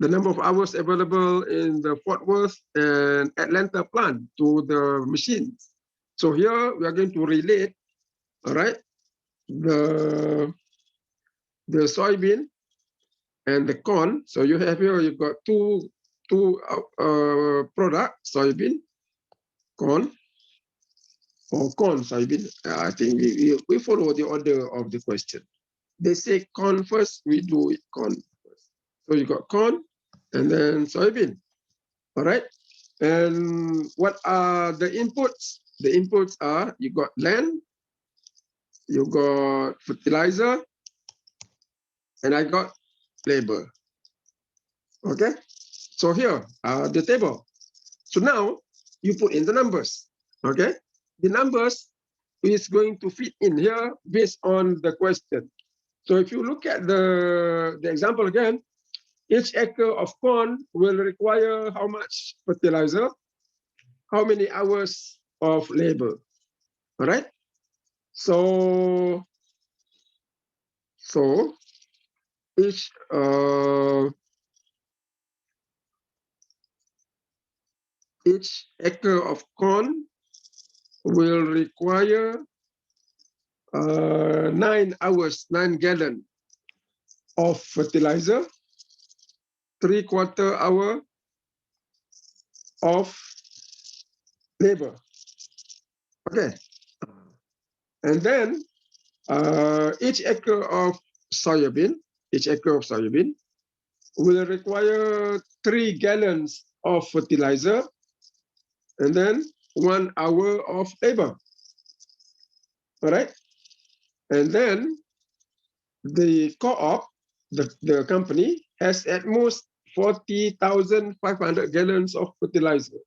number of hours available in the Fort Worth and Atlanta plant to the machines. So here we are going to relate, all right, the soybean and the corn. So you have here, you've got two products, soybean, corn, or corn, soybean. I think we follow the order of the question. They say corn first, we do it corn first. So you got corn and then soybean, all right? And what are the inputs? The inputs are, you got land, you got fertilizer, and I got labor. Okay, so here are the table. So now you put in the numbers. Okay, the numbers is going to fit in here based on the question. So if you look at the example again, each acre of corn will require how much fertilizer, how many hours of labor. All right. So each acre of corn will require 9 hours, 9 gallons of fertilizer, 3/4 hour of labor. Okay, and then each acre of soybean will require 3 gallons of fertilizer, and then 1 hour of labor. All right, and then the co-op, the company, has at most 40,500 gallons of fertilizer.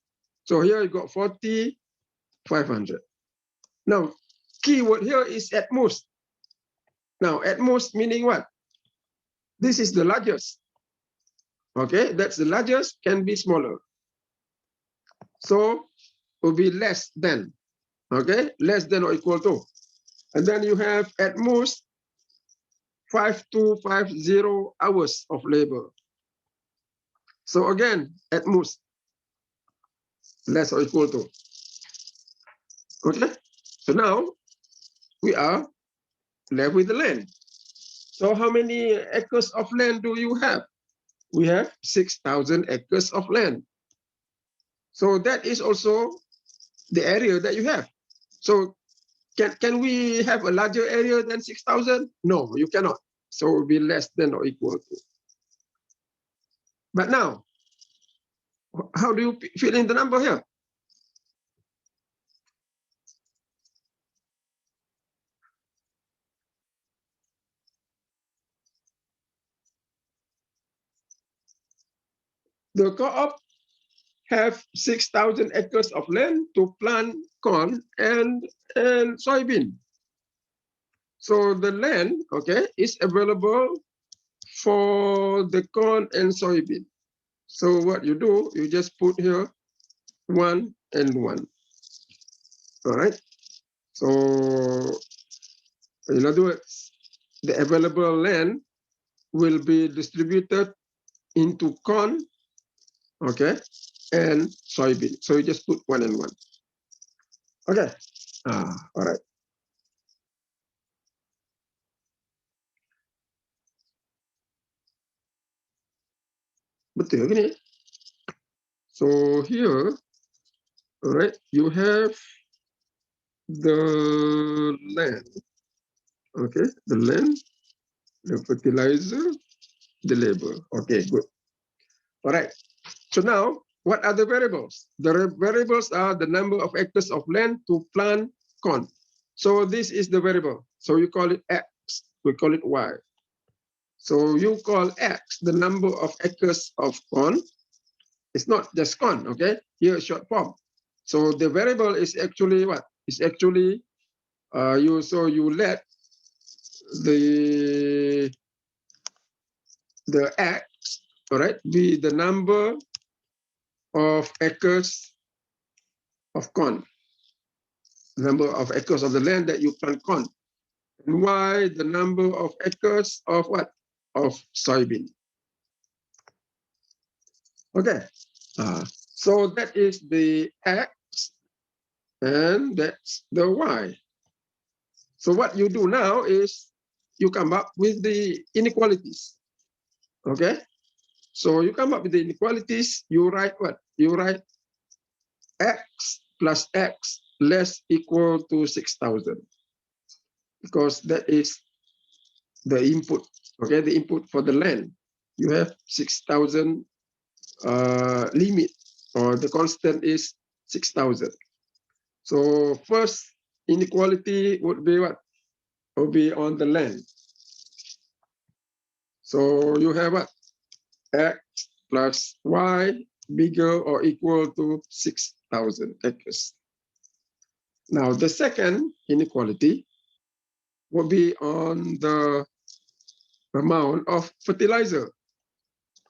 So here you got 40,500. Now, keyword here is at most. Now, at most meaning what? This is the largest. Okay, that's the largest, can be smaller. So, will be less than. Okay, less than or equal to. And then you have at most 5250 hours of labor. So again, at most, less or equal to. Okay, so now we are left with the land. So how many acres of land do you have? We have 6,000 acres of land. So that is also the area that you have. So can we have a larger area than 6,000? No, you cannot. So it will be less than or equal to. But now, how do you fill in the number here? The co-op have 6,000 acres of land to plant corn and soybean. So the land, okay, is available for the corn and soybean. So what you do, you just put here 1 and 1. All right. So in other words, the available land will be distributed into corn, okay, and soybean. So you just put 1 and 1. Okay. All right. Betul gini. So here, all right, you have the land. Okay, the land, the fertilizer, the labor. Okay, good. All right. So now, what are the variables? The variables are the number of acres of land to plant corn. So this is the variable. So you call it X, we call it Y. So you call X the number of acres of corn. It's not just corn, okay? Here, short form. So the variable is actually what? It's actually, you let the X, all right, be the number of acres of corn, number of acres of the land that you plant corn. And Y, the number of acres of what? Of soybean. Okay. So that is the X and that's the Y. So what you do now is you come up with the inequalities. Okay. So you come up with the inequalities, you write what? You write X plus X less equal to 6,000. Because that is the input, okay, the input for the land. You have 6,000 limit, or the constant is 6,000. So first inequality would be what? Would be on the land. So you have what? X plus Y bigger or equal to 6,000 acres. Now the second inequality would be on the amount of fertilizer.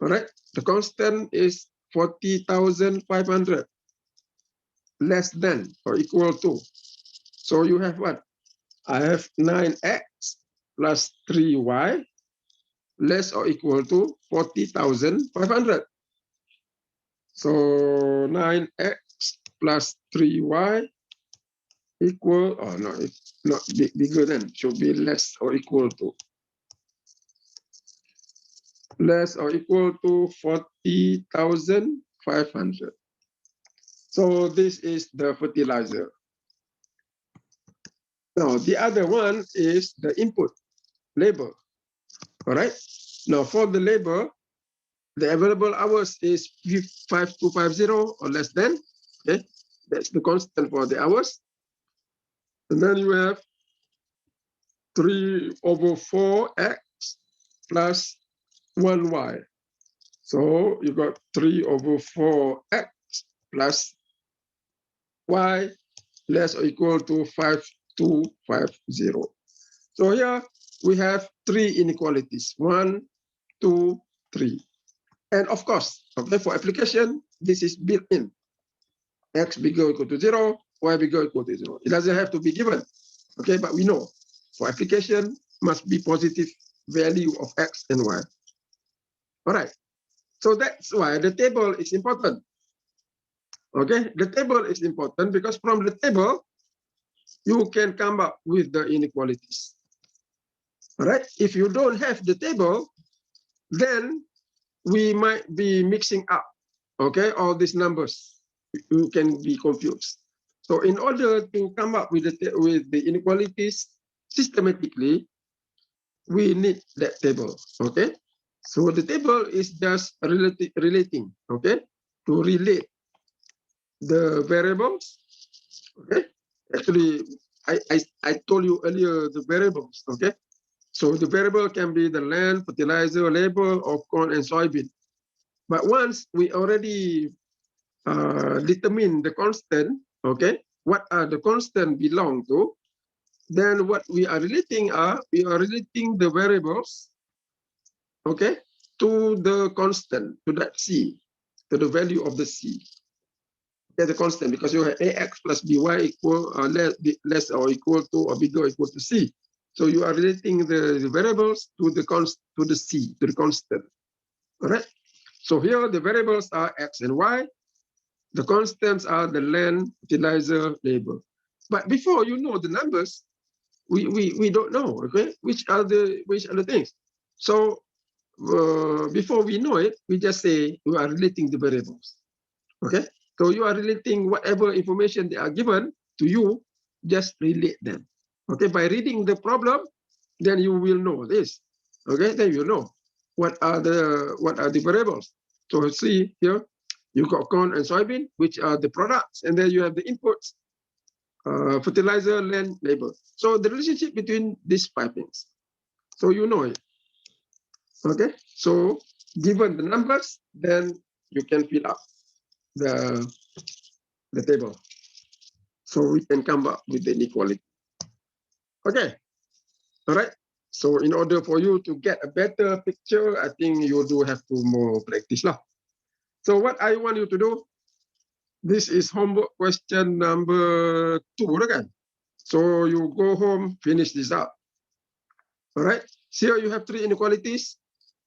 All right, the constant is 40,500 less than or equal to. So you have what? I have 9x plus 3y less or equal to 40,500. So 9x plus 3y equal, oh no, it's not bigger than, should be less or equal to. Less or equal to 40,500. So this is the fertilizer. Now the other one is the input, labor. All right. Now for the labor, the available hours is 5250 or less than. Okay, that's the constant for the hours. And then you have 3/4x plus 1y. So you got 3/4x plus y less or equal to 5250. So here we have 3 inequalities, 1, 2, 3. And of course, okay, for application, this is built in. X bigger or equal to 0, Y bigger or equal to 0. It doesn't have to be given, okay, but we know for application must be positive value of X and Y. All right, so that's why the table is important. Okay, the table is important because from the table, you can come up with the inequalities. All right, if you don't have the table, then we might be mixing up, okay, all these numbers. You can be confused. So in order to come up with the inequalities systematically, we need that table, okay? So the table is just relating, okay, to relate the variables, okay? Actually, I told you earlier the variables, okay? So the variable can be the land, fertilizer, labor, of corn and soybean. But once we already determine the constant, okay, what are the constant belong to, then what we are relating the variables, okay, to the constant, to that C, to the value of the C. the constant, because you have ax plus by equal less or equal to or bigger or equal to c. So you are relating the variables to the c, to the constant. All right. So here the variables are x and y. The constants are the len, utilizer, label. But before you know the numbers, we don't know, okay, which are the things. So before we know it, we just say we are relating the variables. Okay, so you are relating whatever information they are given to you, just relate them. Okay, by reading the problem, then you will know this. Okay, then you know what are the variables. So see here, you got corn and soybean, which are the products, and then you have the inputs, fertilizer, land, labor. So the relationship between these 5 things. So you know it. Okay, so given the numbers, then you can fill up the table. So we can come up with the inequality. Okay, all right. So in order for you to get a better picture, I think you do have to more practice lah. So what I want you to do, this is homework question number 2, again. So you go home, finish this up. All right. Here you have 3 inequalities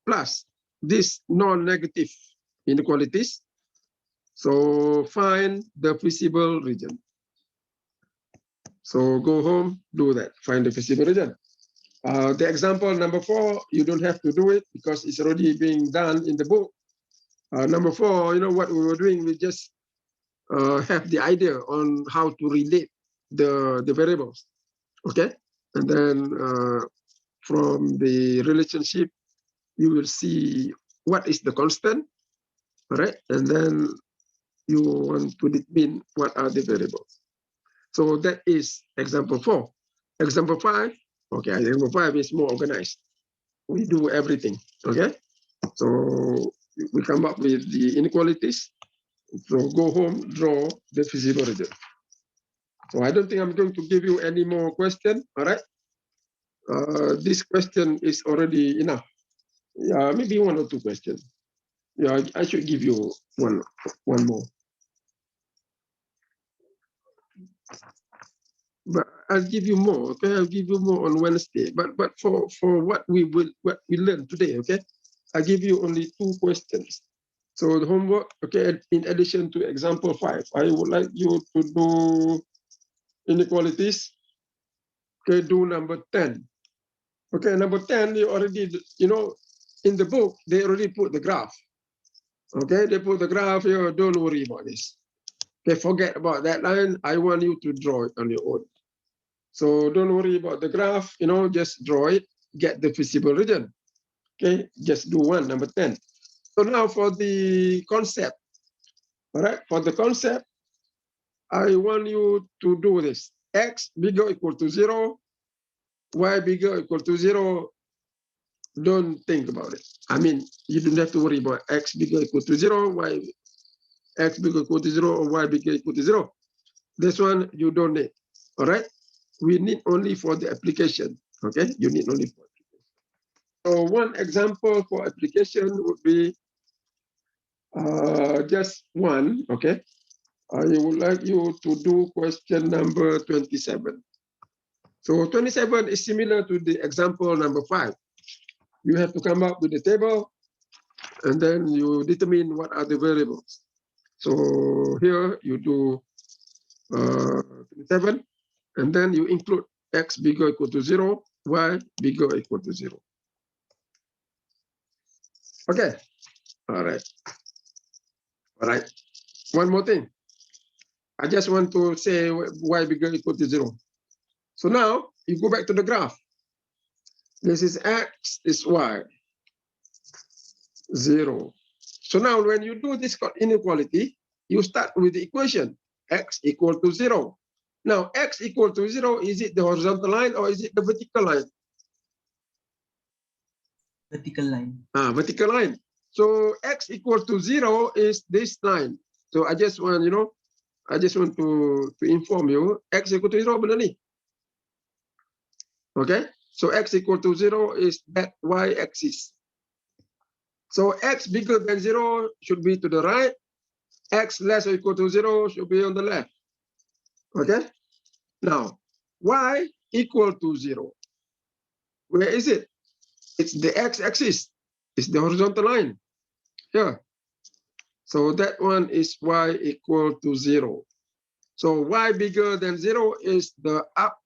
plus this non-negative inequalities. So find the feasible region. So go home, do that, find the feasible region. The example number 4, you don't have to do it because it's already being done in the book. Number 4, you know what we were doing, we just have the idea on how to relate the variables, okay? And then from the relationship, you will see what is the constant, all right? And then you want to determine what are the variables. So that is example 4. Example 5, okay, example 5 is more organized. We do everything, okay? So we come up with the inequalities. So go home, draw the feasible region. So I don't think I'm going to give you any more question, all right? This question is already enough. Yeah, maybe 1 or 2 questions. Yeah, I should give you one more. But I'll give you more, okay? I'll give you more on Wednesday. But for what we learned today, okay? I give you only 2 questions. So the homework, okay, in addition to example 5, I would like you to do inequalities. Okay, do number 10. Okay, number 10, you already, you know, in the book, they already put the graph. Okay, they put the graph here, don't worry about this. Okay, forget about that line. I want you to draw it on your own. So don't worry about the graph, you know, just draw it, get the feasible region. Okay, just do 1, number 10. So now for the concept, all right, for the concept, I want you to do this. X bigger or equal to 0, Y bigger or equal to 0. Don't think about it. I mean, you don't have to worry about X bigger or equal to 0, Y X bigger or equal to 0, or Y bigger or equal to 0. This one you don't need, all right? We need only for the application, okay? You need only for application. So one example for application would be just 1, okay? I would like you to do question number 27. So 27 is similar to the example number 5. You have to come up with the table, and then you determine what are the variables. So here you do 27, and then you include X bigger or equal to 0, Y bigger or equal to 0. Okay, all right. All right, one more thing. I just want to say Y bigger or equal to 0. So now you go back to the graph. This is X, is Y, 0. So now when you do this inequality, you start with the equation, X equal to 0. Now, X equal to 0, is it the horizontal line or is it the vertical line?
Vertical line.
Vertical line. So X equal to 0 is this line. So I just want, you know, I just want to inform you, X equal to 0, benar ni? Okay, so X equal to 0 is that Y axis. So X bigger than 0 should be to the right, x less or equal to 0 should be on the left. Okay. Now, y equal to 0. Where is it? It's the x-axis. It's the horizontal line. Here. So that one is y equal to 0. So y bigger than 0 is the up,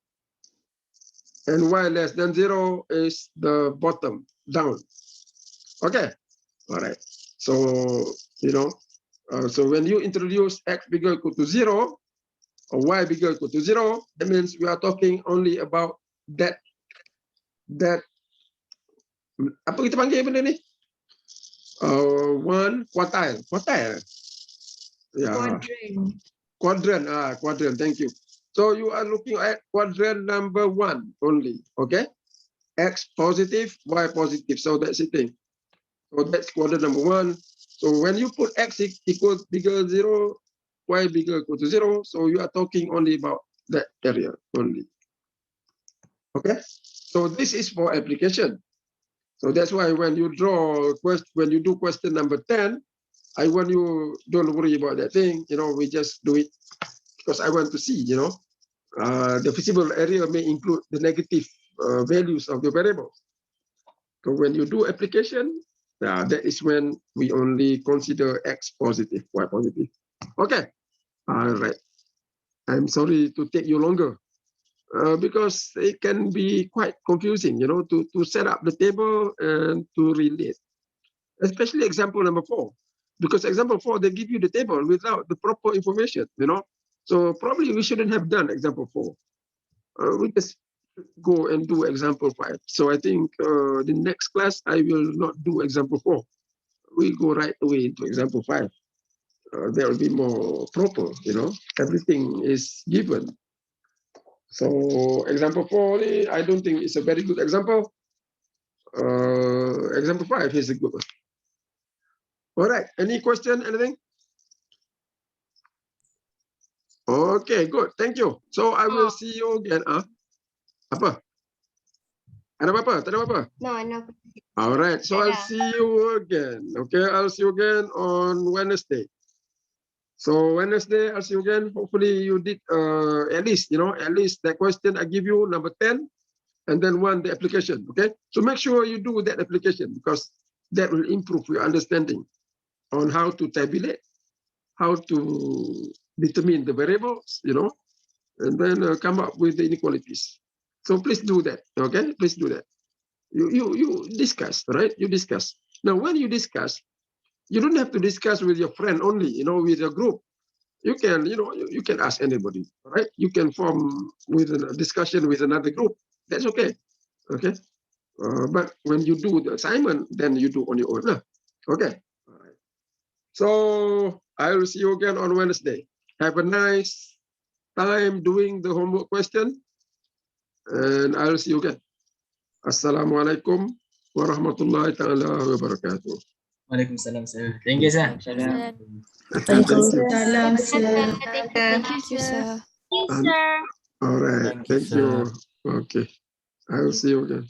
and y less than 0 is the bottom, down. Okay. All right. So, so when you introduce x bigger equal to 0, or y bigger equal to 0, that means we are talking only about that apa kita panggil benda ni? One quartile. Yeah.
Quadrant.
Quadrant. Thank you. So you are looking at quadrant number 1 only. Okay. X positive, y positive. So that's the thing. So that's quadrant number 1. So when you put x equals bigger 0, y bigger equal to 0, so you are talking only about that area only. Okay. So this is for application. So that's why when you do question number 10, I want you don't worry about that thing. We just do it because I want to see, the visible area may include the negative values of the variable. So when you do application, that is when we only consider x positive, y positive. Okay. All right. I'm sorry to take you longer. Because it can be quite confusing, to set up the table and to relate, especially example number 4, because example 4, they give you the table without the proper information, so probably we shouldn't have done example 4. We just go and do example 5. So I think the next class, I will not do example 4. We go right away into example 5. That will be more proper, everything is given. So example 4, I don't think it's a very good example. Example 5 is a good one. All right, any question, anything? Okay, good, thank you. So I will see you again. Apa? Ada apa? Tak ada apa?
No.
All right, so I'll see you again. Okay, I'll see you again on Wednesday. So Wednesday, I'll see you again. Hopefully you did at least that question I give you, number 10. And then the application, okay? So make sure you do that application because that will improve your understanding on how to tabulate, how to determine the variables, and then come up with the inequalities. So please do that, okay? Please do that. You discuss, right? You discuss. Now, when you discuss, you don't have to discuss with your friend only, with your group. You can, you can ask anybody, right? You can form with a discussion with another group. That's okay. Okay, but when you do the assignment, then you do on your own. Okay, all right. So I will see you again on Wednesday. Have a nice time doing the homework question, and I will see you again. Assalamualaikum warahmatullahi taala wabarakatuh.
Waalaikumsalam, sir. Thank you, sir.
Thank you.
Salam, sir.
Thank you, sir.
All right, thank you. Okay, I will see you again.